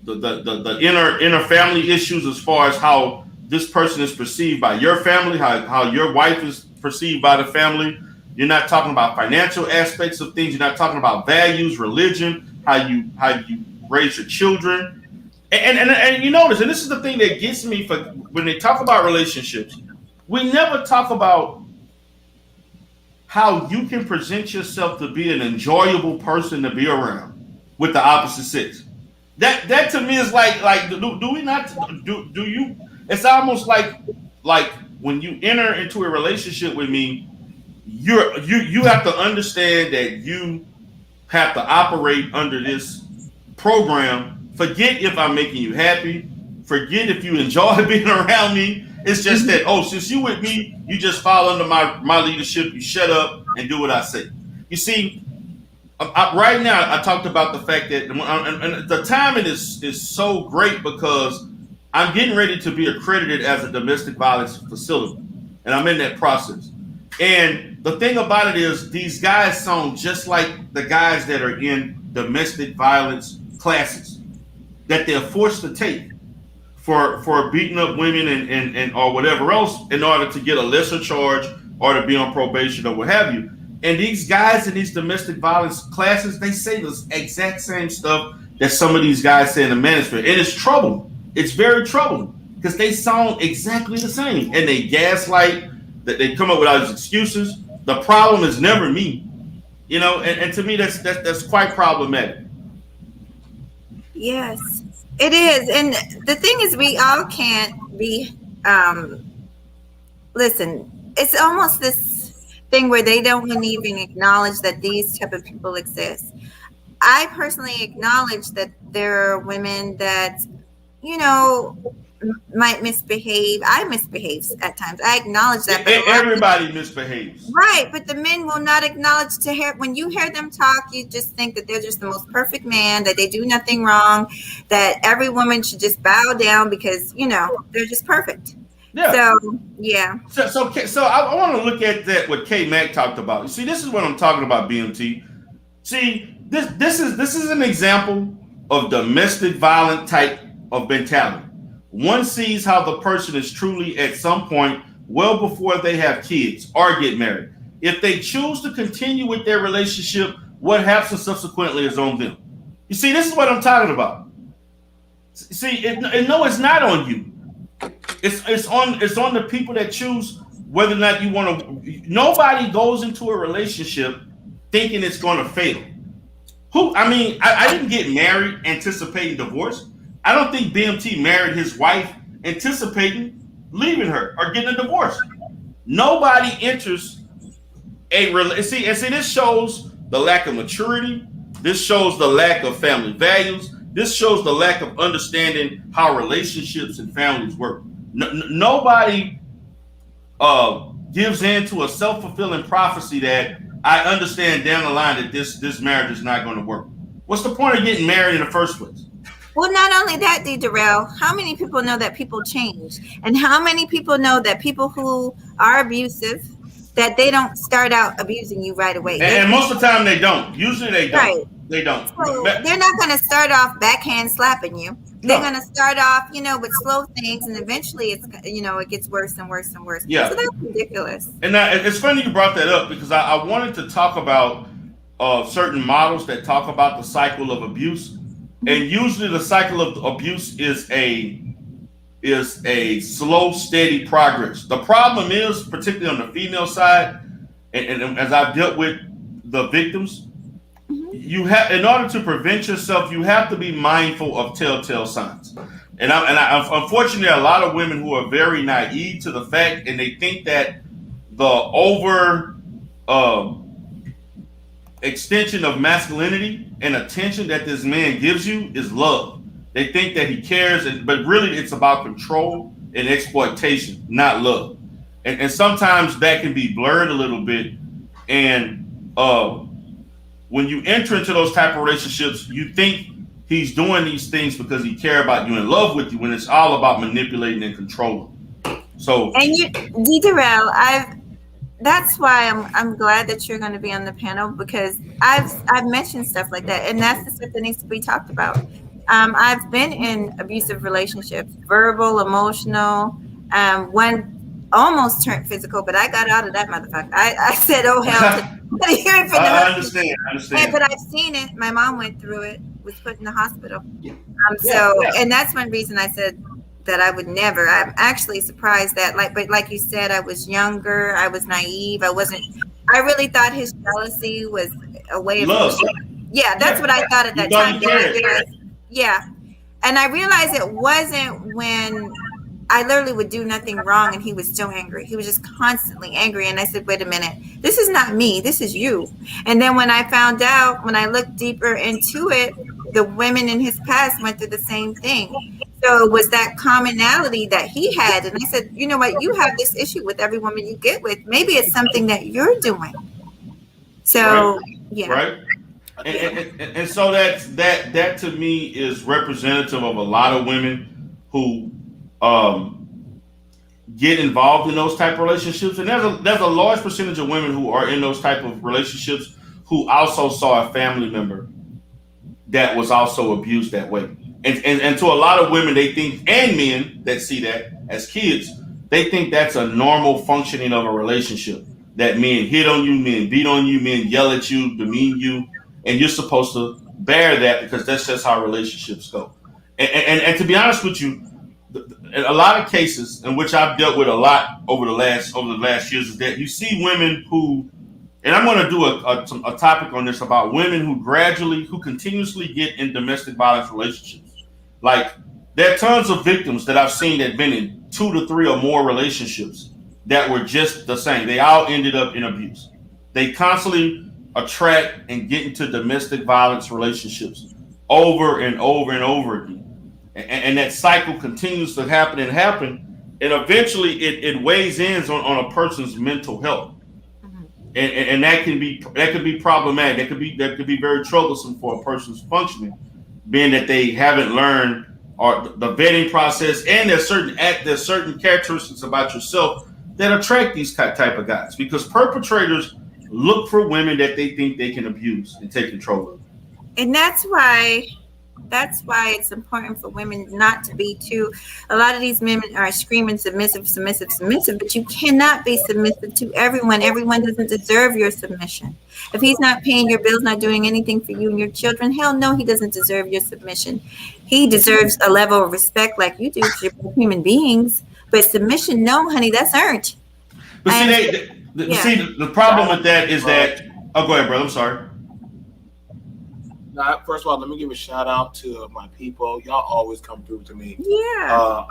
Speaker 3: the inner family issues as far as how this person is perceived by your family, how your wife is perceived by the family. You're not talking about financial aspects of things. You're not talking about values, religion, how you raise your children. And you notice, and this is the thing that gets me for when they talk about relationships, we never talk about how you can present yourself to be an enjoyable person to be around with the opposite sex. That to me is like do we not do you? It's almost like when you enter into a relationship with me, you have to understand that you have to operate under this program. Forget if I'm making you happy. Forget if you enjoy being around me. It's just that, since you with me, you just fall under my leadership. You shut up and do what I say. You see, right now, I talked about the fact that and the timing is so great because I'm getting ready to be accredited as a domestic violence facility, and I'm in that process. And the thing about it is, these guys sound just like the guys that are in domestic violence classes that they're forced to take for beating up women and or whatever else in order to get a lesser charge or to be on probation or what have you. And these guys in these domestic violence classes, they say the exact same stuff that some of these guys say in the manosphere. And it's troubling. It's very troubling because they sound exactly the same. And they gaslight, that they come up with all these excuses. The problem is never me. And to me that's quite problematic.
Speaker 2: Yes, it is. And the thing is, we all can't be, listen, it's almost this thing where they don't even acknowledge that these type of people exist. I personally acknowledge that there are women that, might misbehave. I misbehave at times. I acknowledge that.
Speaker 3: Everybody misbehaves.
Speaker 2: Right, but the men will not acknowledge when you hear them talk, you just think that they're just the most perfect man, that they do nothing wrong, that every woman should just bow down because, they're just perfect.
Speaker 3: Yeah.
Speaker 2: So, yeah.
Speaker 3: So I want to look at that what K Mac talked about. You see, this is what I'm talking about, BMT. See, this is an example of domestic violent type of mentality. One sees how the person is truly at some point well before they have kids or get married. If they choose to continue with their relationship, what happens subsequently is on them. You see, this is what I'm talking about. See, no, it's not on you. It's on the people that choose whether or not you want to. Nobody goes into a relationship thinking it's going to fail. I didn't get married anticipating divorce. I don't think BMT married his wife anticipating leaving her or getting a divorce. Nobody enters see, this shows the lack of maturity. This shows the lack of family values. This shows the lack of understanding how relationships and families work. Nobody gives in to a self-fulfilling prophecy that I understand down the line that this marriage is not going to work. What's the point of getting married in the first place?
Speaker 2: Well, not only that, D. Darrell, how many people know that people change? And how many people know that people who are abusive, that they don't start out abusing you right away?
Speaker 3: And most of the time they don't. Usually they don't. Right. They don't.
Speaker 2: So they're not going to start off backhand slapping you. They're going to start off, with slow things, and eventually it gets worse and worse and worse.
Speaker 3: Yeah.
Speaker 2: So that's ridiculous.
Speaker 3: And it's funny you brought that up because I wanted to talk about certain models that talk about the cycle of abuse. And usually the cycle of abuse is a slow, steady progress. The problem is, particularly on the female side, and as I've dealt with the victims, you have, in order to prevent yourself, you have to be mindful of telltale signs. And unfortunately, a lot of women who are very naive to the fact, and they think that the over extension of masculinity and attention that this man gives you is love. They think that he cares, but really it's about control and exploitation, not love. And sometimes that can be blurred a little bit. And when you enter into those type of relationships, you think he's doing these things because he cares about you, in love with you, when it's all about manipulating and controlling. So,
Speaker 2: and D. Darrell, that's why I'm glad that you're going to be on the panel, because I've mentioned stuff like that, and that's the stuff that needs to be talked about. I've been in abusive relationships, verbal, emotional, one almost turned physical, but I got out of that motherfucker. I said, oh hell.
Speaker 3: I understand.
Speaker 2: But I've seen it. My mom went through it, was put in the hospital. And that's one reason I said that I would never. I'm actually surprised that, like you said, I was younger, I was naive, I really thought his jealousy was a way of
Speaker 3: love.
Speaker 2: That's what I thought at that time. And I realized it wasn't when I literally would do nothing wrong and he was so angry. He was just constantly angry. And I said, wait a minute, this is not me, this is you. And then when I found out, when I looked deeper into it, the women in his past went through the same thing. So it was that commonality that he had. And I said, you know what, you have this issue with every woman you get with. Maybe it's something that you're doing. So,
Speaker 3: Right. And so that to me is representative of a lot of women who get involved in those type of relationships. And there's a large percentage of women who are in those type of relationships who also saw a family member that was also abused that way. And to a lot of women, they think, and men that see that as kids, they think that's a normal functioning of a relationship. That men hit on you, men beat on you, men yell at you, demean you, and you're supposed to bear that because that's just how relationships go. And to be honest with you, in a lot of cases in which I've dealt with a lot over the last years is that you see women who, and I'm going to do a topic on this about women who continuously get in domestic violence relationships. Like, there are tons of victims that I've seen that have been in 2 to 3 or more relationships that were just the same. They all ended up in abuse. They constantly attract and get into domestic violence relationships over and over and over again. And that cycle continues to happen, and eventually it weighs in on a person's mental health. And that could be problematic. That could be very troublesome for a person's functioning, being that they haven't learned or the vetting process, and there's certain characteristics about yourself that attract these type of guys, because perpetrators look for women that they think they can abuse and take control of.
Speaker 2: And that's why That's why it's important for women not to be too. A lot of these men are screaming submissive, submissive, submissive, but you cannot be submissive to everyone. Everyone doesn't deserve your submission. If he's not paying your bills, not doing anything for you and your children, hell no, he doesn't deserve your submission. He deserves a level of respect like you do, because you're both human beings. But submission, no, honey, that's earned.
Speaker 3: But see, the problem with that is that. Oh, go ahead, brother. I'm sorry.
Speaker 1: Now, first of all, let me give a shout out to my people. Y'all always come through to me.
Speaker 2: Yeah.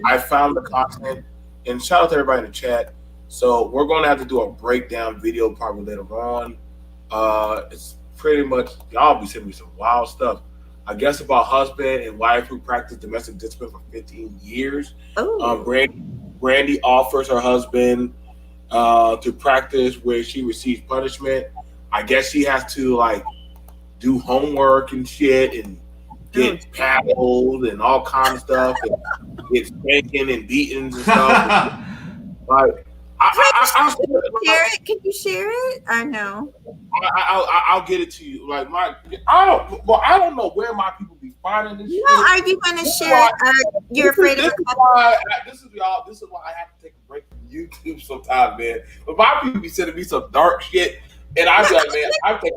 Speaker 1: I found the content, and shout out to everybody in the chat. So we're going to have to do a breakdown video probably later on. It's pretty much, y'all be sending me some wild stuff. I guess about husband and wife who practiced domestic discipline for 15 years. Brandy offers her husband to practice where she receives punishment. I guess she has to like do homework and shit and get paddled and all kinds of stuff and get spanking and beatings and stuff. Like,
Speaker 2: Can you share it? I know.
Speaker 1: I'll get it to you. Like I don't know where my people be finding this.
Speaker 2: No, are you going to share it? You're afraid of it?
Speaker 1: This is why I have to take a break from YouTube sometimes, man. But my people be sending me some dark shit. And I be like, man, I think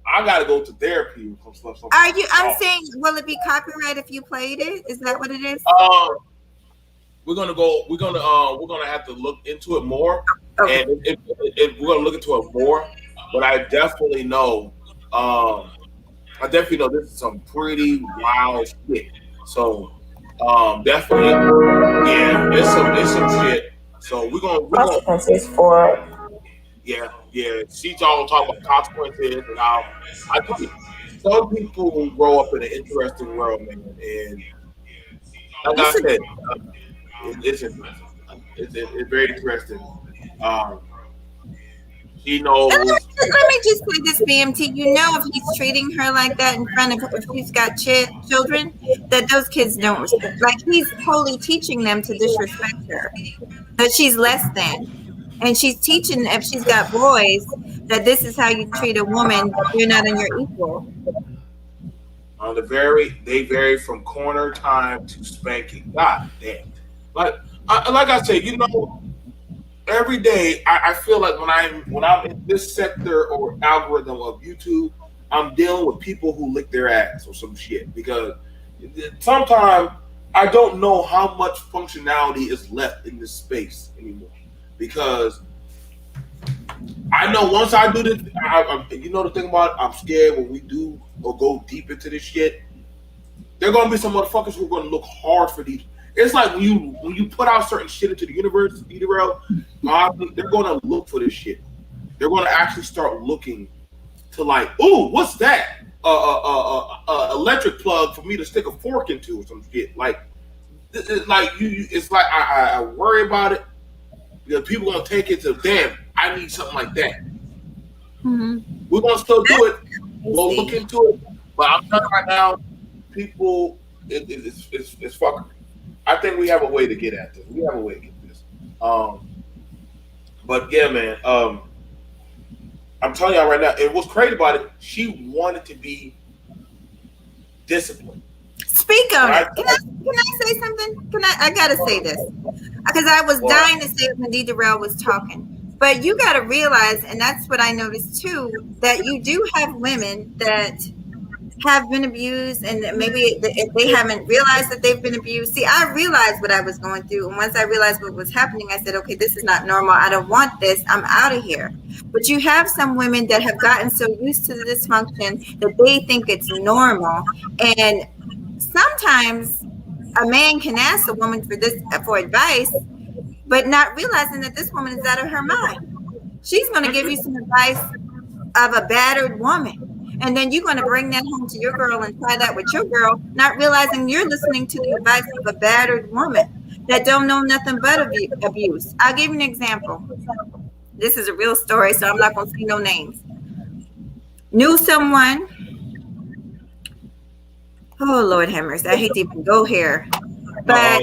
Speaker 1: I gotta go to therapy or some stuff.
Speaker 2: Are you? I'm saying, will it be copyright if you played it? Is that what it is?
Speaker 1: We're gonna have to look into it more, and we're gonna look into it more. But I definitely know, this is some pretty wild shit. So, definitely, yeah, it's some shit. So we're gonna
Speaker 4: consequences for.
Speaker 1: Yeah. She's all talking about consequences and how I think some people grow up in an interesting world, man. And like I said, it's very interesting. She knows.
Speaker 2: Let me just say this, BMT. You know, if he's treating her like that in front of her, if she's got children, that those kids don't respect. Like, he's totally teaching them to disrespect her, that she's less than. And she's teaching, if she's got boys, that this is how you treat a woman. You're not on your equal.
Speaker 1: They vary from corner time to spanking. God damn. Like I said, every day I feel like when I'm in this sector or algorithm of YouTube, I'm dealing with people who lick their ass or some shit, because sometimes I don't know how much functionality is left in this space anymore. Because I know once I do this, the thing about it, I'm scared when we do or go deep into this shit, there are gonna be some motherfuckers who are gonna look hard for these. It's like when you put out certain shit into the universe, they're gonna look for this shit. They're gonna actually start looking to like, ooh, what's that? Electric plug for me to stick a fork into or some shit. Like, it's like I worry about it. Because people gonna take it to, damn, I need something like that.
Speaker 2: Mm-hmm.
Speaker 1: We're gonna still do it. We'll look into it. But I'm telling you right now, people, it's fucking. I think we have a way to get at this. We have a way to get this. But yeah, man. I'm telling y'all right now, and what's crazy about it, she wanted to be disciplined.
Speaker 2: Speak on it. Can I say something? I gotta say this, because I was dying to say it when D. Darrell was talking. But you gotta realize, and that's what I noticed too, that you do have women that have been abused, and maybe if they haven't realized that they've been abused. See, I realized what I was going through, and once I realized what was happening, I said, okay, this is not normal. I don't want this. I'm out of here. But you have some women that have gotten so used to the dysfunction that they think it's normal. And sometimes a man can ask a woman for advice, but not realizing that this woman is out of her mind. She's going to give you some advice of a battered woman. And then you're going to bring that home to your girl and try that with your girl, not realizing you're listening to the advice of a battered woman that don't know nothing but abuse. I'll give you an example. This is a real story, so I'm not going to say no names. Knew someone. Oh, Lord have mercy. I hate to even go here. But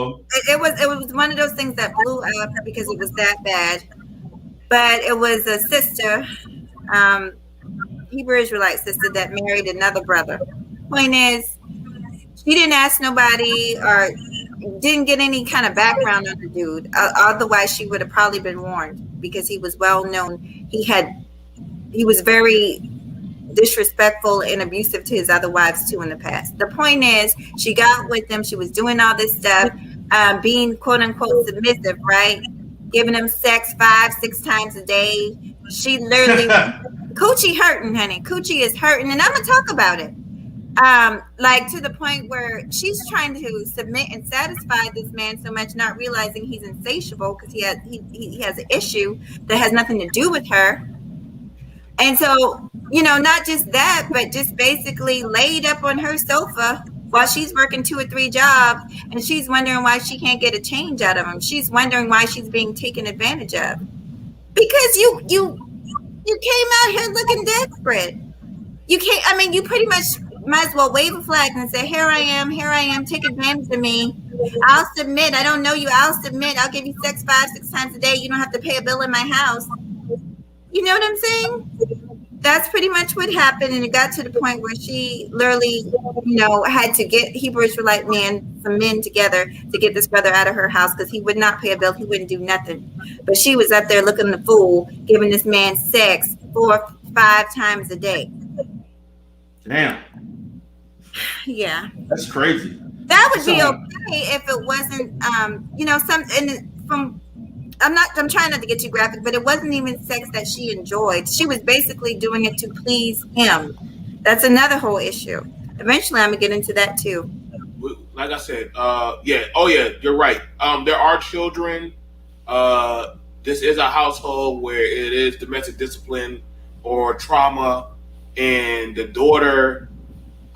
Speaker 2: it was one of those things that blew up because it was that bad. But it was a sister, Hebrew Israelite sister, that married another brother. Point is, She didn't ask nobody or didn't get any kind of background on the dude. Otherwise, she would have probably been warned because he was well known. He was very disrespectful and abusive to his other wives too in the past. The point is, she got with him. She was doing all this stuff, being quote unquote submissive, right? Giving him sex 5-6 times a day. She literally, coochie hurting, honey. Coochie is hurting, and I'm gonna talk about it. Like to the point where she's trying to submit and satisfy this man so much, not realizing he's insatiable because he has an issue that has nothing to do with her. And so, not just that, but just basically laid up on her sofa while she's working 2 or 3 jobs, and she's wondering why she can't get a change out of him. She's wondering why she's being taken advantage of. Because you came out here looking desperate. You can't. I mean, you pretty much might as well wave a flag and say, here I am, take advantage of me. I'll submit. I don't know you. I'll submit. I'll give you sex 5-6 times a day. You don't have to pay a bill in my house. You know what I'm saying? That's pretty much what happened. And it got to the point where she literally, had to get Hebrew Israelite some men together to get this brother out of her house because he would not pay a bill. He wouldn't do nothing. But she was up there looking the fool, giving this man sex 4-5 times a day.
Speaker 3: Damn.
Speaker 2: Yeah.
Speaker 3: That's crazy.
Speaker 2: That would be okay if it wasn't, I'm trying not to get too graphic, but it wasn't even sex that she enjoyed. She was basically doing it to please him. That's another whole issue. Eventually, I'm gonna get into that too.
Speaker 1: Like I said, you're right. There are children. This is a household where it is domestic discipline or trauma, and the daughter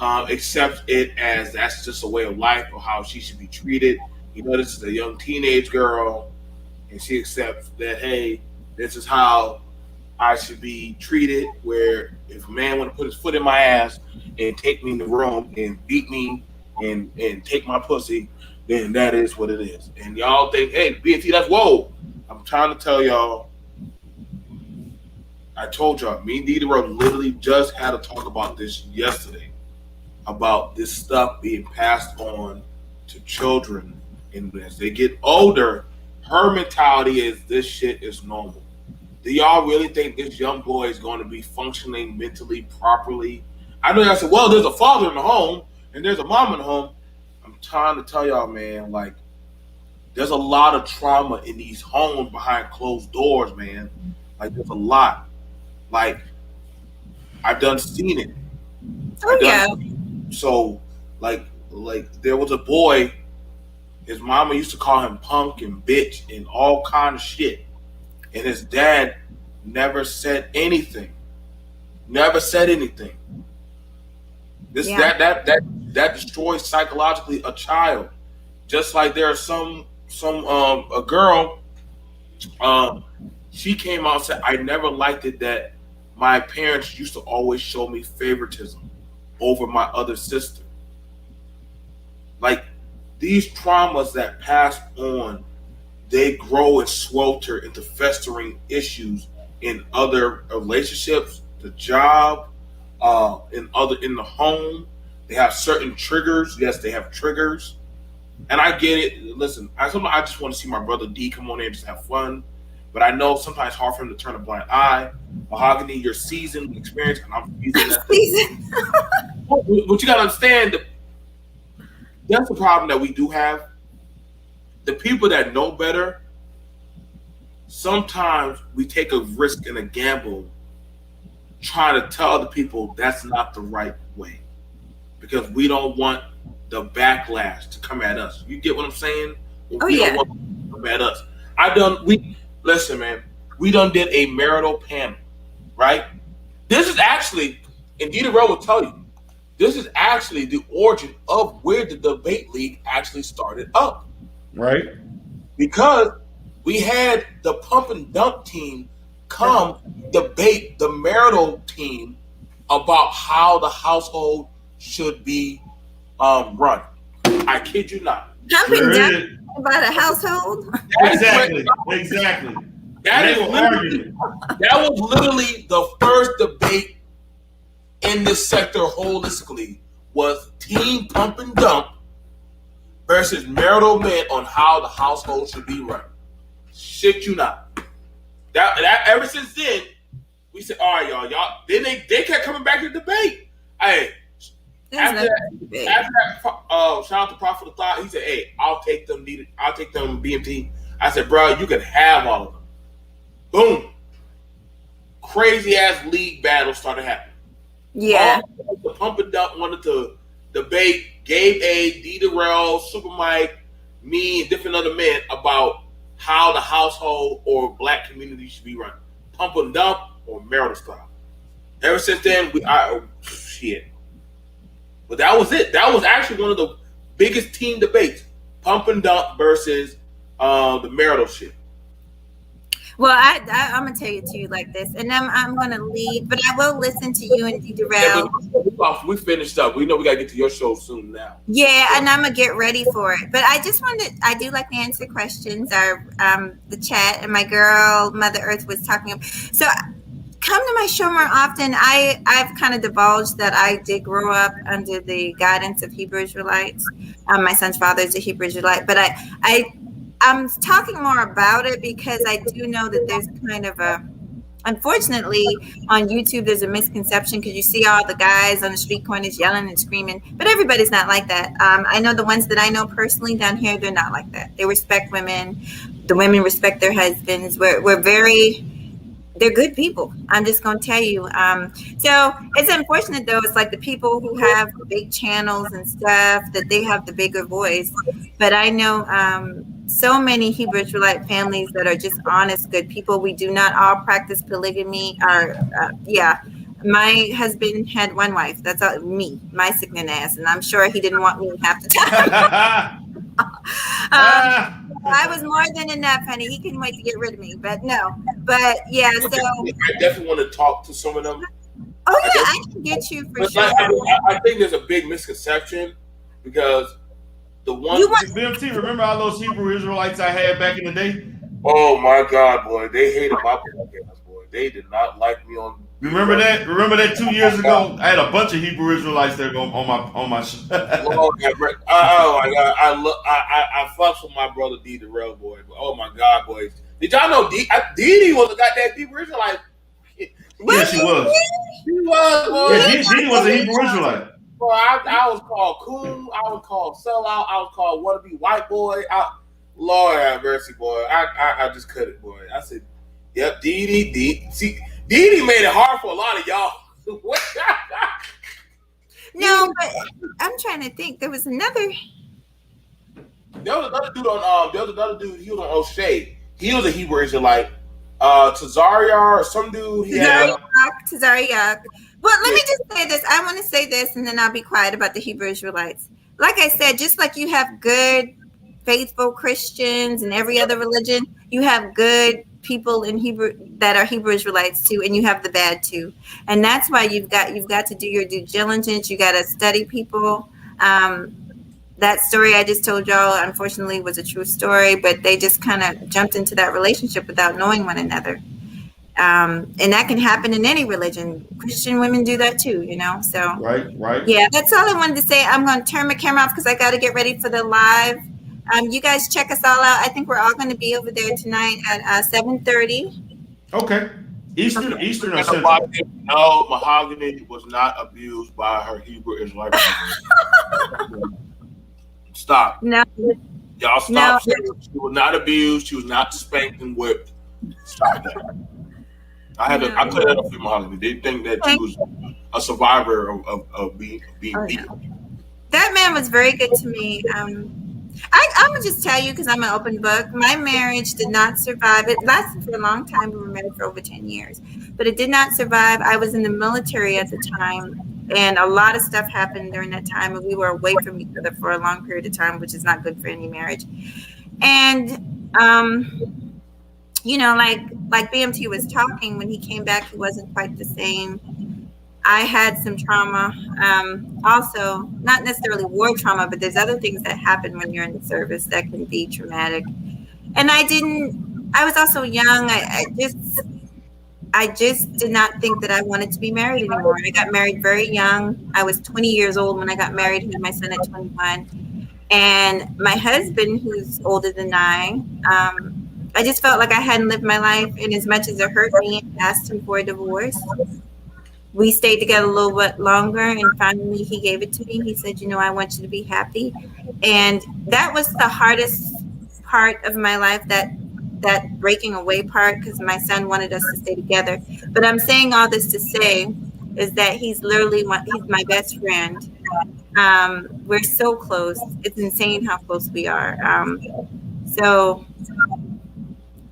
Speaker 1: accepts it as that's just a way of life or how she should be treated. This is a young teenage girl, and she accepts that, hey, this is how I should be treated, where if a man want to put his foot in my ass and take me in the room and beat me and take my pussy, then that is what it is. And y'all think, hey, BFT, that's whoa. I'm trying to tell y'all, I told y'all, me and Didero literally just had to talk about this yesterday, about this stuff being passed on to children. And as they get older, her mentality is this shit is normal. Do y'all really think this young boy is going to be functioning mentally properly? I know y'all said, well, there's a father in the home and there's a mom in the home. I'm trying to tell y'all, man, like, there's a lot of trauma in these homes behind closed doors, man. Like, there's a lot. Like, I've done seen it. So, like there was a boy, his mama used to call him punk and bitch and all kind of shit. And his dad never said anything. Never said anything. That destroys psychologically a child. Just like there are a girl, she came out and said, I never liked it that my parents used to always show me favoritism over my other sister. Like, these traumas that pass on, they grow and swelter into festering issues in other relationships, the job, in the home. They have certain triggers. Yes, they have triggers. And I get it. Listen, I just want to see my brother D come on in and just have fun. But I know sometimes it's hard for him to turn a blind eye. Mahogany, you're seasoned, experienced, and I'm seasoned. But you got to understand, that's the problem that we do have. The people that know better, sometimes we take a risk and a gamble trying to tell the people that's not the right way because we don't want the backlash to come at us. You get what I'm saying? We don't want to come at us. Listen, man, we done did a marital panel, right? This is actually, and Didero will tell you, this is actually the origin of where the debate league actually started up.
Speaker 3: Right.
Speaker 1: Because we had the pump and dump team come debate the marital team about how the household should be run. I kid you not.
Speaker 2: Pump and dump about a household?
Speaker 3: Exactly.
Speaker 1: That was literally the first debate in this sector holistically was Team Pump and Dump versus Marital Men on how the household should be run. Shit you not. That ever since then, we said, all right, y'all. Then they kept coming back to debate. Hey, after that, shout out to Prophet of Thought. He said, hey, I'll take them BMT. I said, bro, you can have all of them. Boom. Crazy ass league battles started happening.
Speaker 2: Yeah.
Speaker 1: The Pump and Dump wanted to debate Gabe A, D. Darrell, Super Mike, me, and different other men about how the household or black community should be run. Pump and Dump or marital style. Ever since then, shit. But that was it. That was actually one of the biggest team debates. Pump and Dump versus the marital shit.
Speaker 2: Well, I'm gonna tell you to you like this, and I'm gonna leave, but I will listen to you and D. Darrell.
Speaker 1: Yeah, we finished up. We know we gotta get to your show soon now.
Speaker 2: Yeah, and I'm gonna get ready for it. But I just I do like to answer questions. The chat and my girl Mother Earth was talking. So come to my show more often. I've kind of divulged that I did grow up under the guidance of Hebrew Israelites. My son's father is a Hebrew Israelite, but I'm talking more about it because I do know that there's kind of unfortunately on YouTube, there's a misconception because you see all the guys on the street corners yelling and screaming, but everybody's not like that. I know the ones that I know personally down here, they're not like that. They respect women. The women respect their husbands. They're good people. I'm just going to tell you. So it's unfortunate though. It's like the people who have big channels and stuff that they have the bigger voice. But I know so many Hebrew Israelite families that are just honest, good people. We do not all practice polygamy. My husband had one wife. That's all, me, my sickening ass. And I'm sure he didn't want me half the time. I was more than enough, honey. He couldn't wait to get rid of me, but no. But yeah, so
Speaker 1: I definitely want to talk to some of them.
Speaker 2: Oh yeah, I can get you for sure.
Speaker 1: I think there's a big misconception because the one
Speaker 3: BMT, remember all those Hebrew Israelites I had back in the day?
Speaker 1: Oh my God, boy, they hated my podcast, boy. They did not like me on.
Speaker 3: Remember that? Remember that 2 years ago? I had a bunch of Hebrew Israelites there on my show.
Speaker 1: Oh my God, I fucks with my brother D. Darrell, boy. Oh my God, boys. Did y'all know Dee was a goddamn Hebrew Israelite?
Speaker 3: Yeah, she was.
Speaker 1: She was, boy.
Speaker 3: Yeah, Dee was a Hebrew Israelite.
Speaker 1: Boy, I was called coon. I was called sellout. I was called wannabe white boy. Lord have mercy, boy. I just couldn't, boy. I said, yep, Dee. See, Dee made it hard for a lot of y'all.
Speaker 2: No, but I'm trying to think. There was another.
Speaker 1: There was another dude. He was on O'Shea. He was a Hebrew Israelite. Tazaria or some dude.
Speaker 2: Tazaria. Well, let me just say this. I want to say this, and then I'll be quiet about the Hebrew Israelites. Like I said, just like you have good, faithful Christians in every other religion, you have good people in Hebrew that are Hebrew Israelites too, and you have the bad too. And that's why you've got to do your due diligence. You got to study people. That story I just told y'all, unfortunately, was a true story, but they just kind of jumped into that relationship without knowing one another. And that can happen in any religion. Christian women do that too, so
Speaker 3: right.
Speaker 2: Yeah, that's all I wanted to say. I'm going to turn my camera off because I got to get ready for the live. You guys check us all out. I think we're all going to be over there tonight at 7:30.
Speaker 3: Okay. Eastern or Central?
Speaker 1: No, Mahogany was not abused by her Hebrew Israelite. Stop.
Speaker 2: No.
Speaker 1: Y'all stop. No. She was not abused. She was not spanked and whipped. Stop that. I cleared that up for Mahogany. They think that she was a survivor of being beaten.
Speaker 2: No. That man was very good to me. I'm gonna just tell you because I'm an open book. My marriage did not survive. It lasted for a long time. We were married for over 10 years, but it did not survive. I was in the military at the time, and a lot of stuff happened during that time, and we were away from each other for a long period of time, which is not good for any marriage. And like BMT was talking, when he came back, he wasn't quite the same. I had some trauma, also not necessarily war trauma, but there's other things that happen when you're in the service that can be traumatic. And I was also young. I just did not think that I wanted to be married anymore. I got married very young. I was 20 years old when I got married, had my son at 21. And my husband, who's older than I just felt like I hadn't lived my life. And as much as it hurt me, I asked him for a divorce. We stayed together a little bit longer, and finally he gave it to me. He said, you know, I want you to be happy. And that was the hardest part of my life, that breaking away part, because my son wanted us to stay together. But I'm saying all this to say is that he's my best friend. We're so close. It's insane how close we are. So,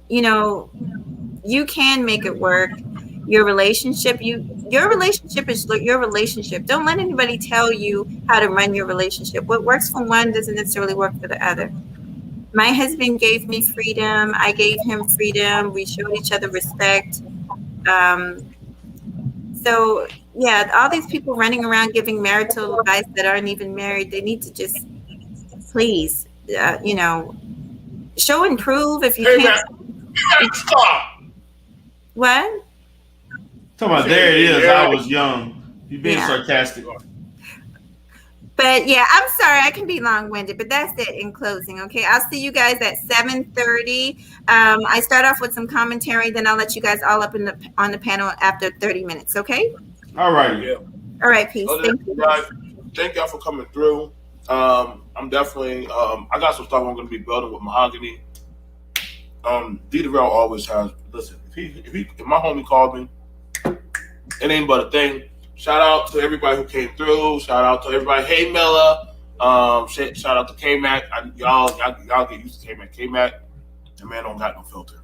Speaker 2: you know, you can make it work. Your relationship is your relationship. Don't let anybody tell you how to run your relationship. What works for one doesn't necessarily work for the other. My husband gave me freedom. I gave him freedom. We showed each other respect. So yeah, all these people running around giving marital advice that aren't even married, they need to just please, you know, show and prove if you can't.
Speaker 1: Stop.
Speaker 2: What?
Speaker 3: Talking about there it is. I was young. You being sarcastic.
Speaker 2: But yeah, I'm sorry I can be long-winded, but that's it in closing. Okay, I'll see you guys at 7:30. I start off with some commentary, then I'll let you guys all up on the panel after 30 minutes. Okay.
Speaker 3: All right.
Speaker 1: Yeah.
Speaker 2: All right, peace. Thank you.
Speaker 1: Guys, thank y'all for coming through. I'm definitely I got some stuff I'm going to be building with Mahogany. D Darrell always has. Listen, if my homie called me, it ain't but a thing. Shout out to everybody who came through. Shout out to everybody. Hey, Mella. Shout out to K-Mac. Y'all get used to K-Mac. K-Mac, the man don't got no filter.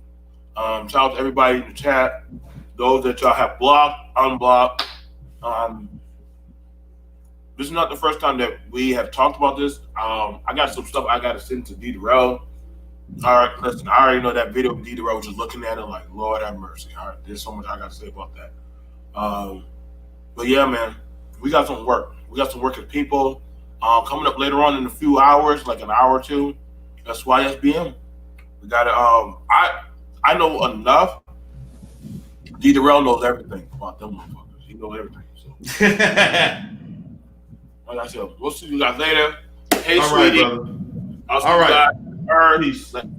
Speaker 1: Shout out to everybody in the chat. Those that y'all have blocked, unblocked. This is not the first time that we have talked about this. I got some stuff I got to send to D Darrell. All right, listen, I already know that video of D Darrell was just looking at it like, Lord have mercy. All right, there's so much I got to say about that. But yeah, man, we got some work. We got some work as people. Coming up later on in a few hours, like an hour or two. That's YSBM. We got to. I know enough. D Darrell knows everything about them motherfuckers. He knows everything. So, like I said, we'll see you guys later. Hey,
Speaker 3: all
Speaker 1: sweetie.
Speaker 3: Right, brother.
Speaker 1: I'll see
Speaker 3: All
Speaker 1: you
Speaker 3: right.
Speaker 1: guys.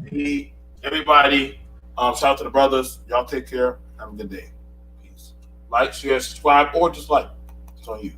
Speaker 3: Peace.
Speaker 1: Everybody. Shout out to the brothers. Y'all take care. Have a good day. Peace. Like, share, subscribe, or just like. It's on you.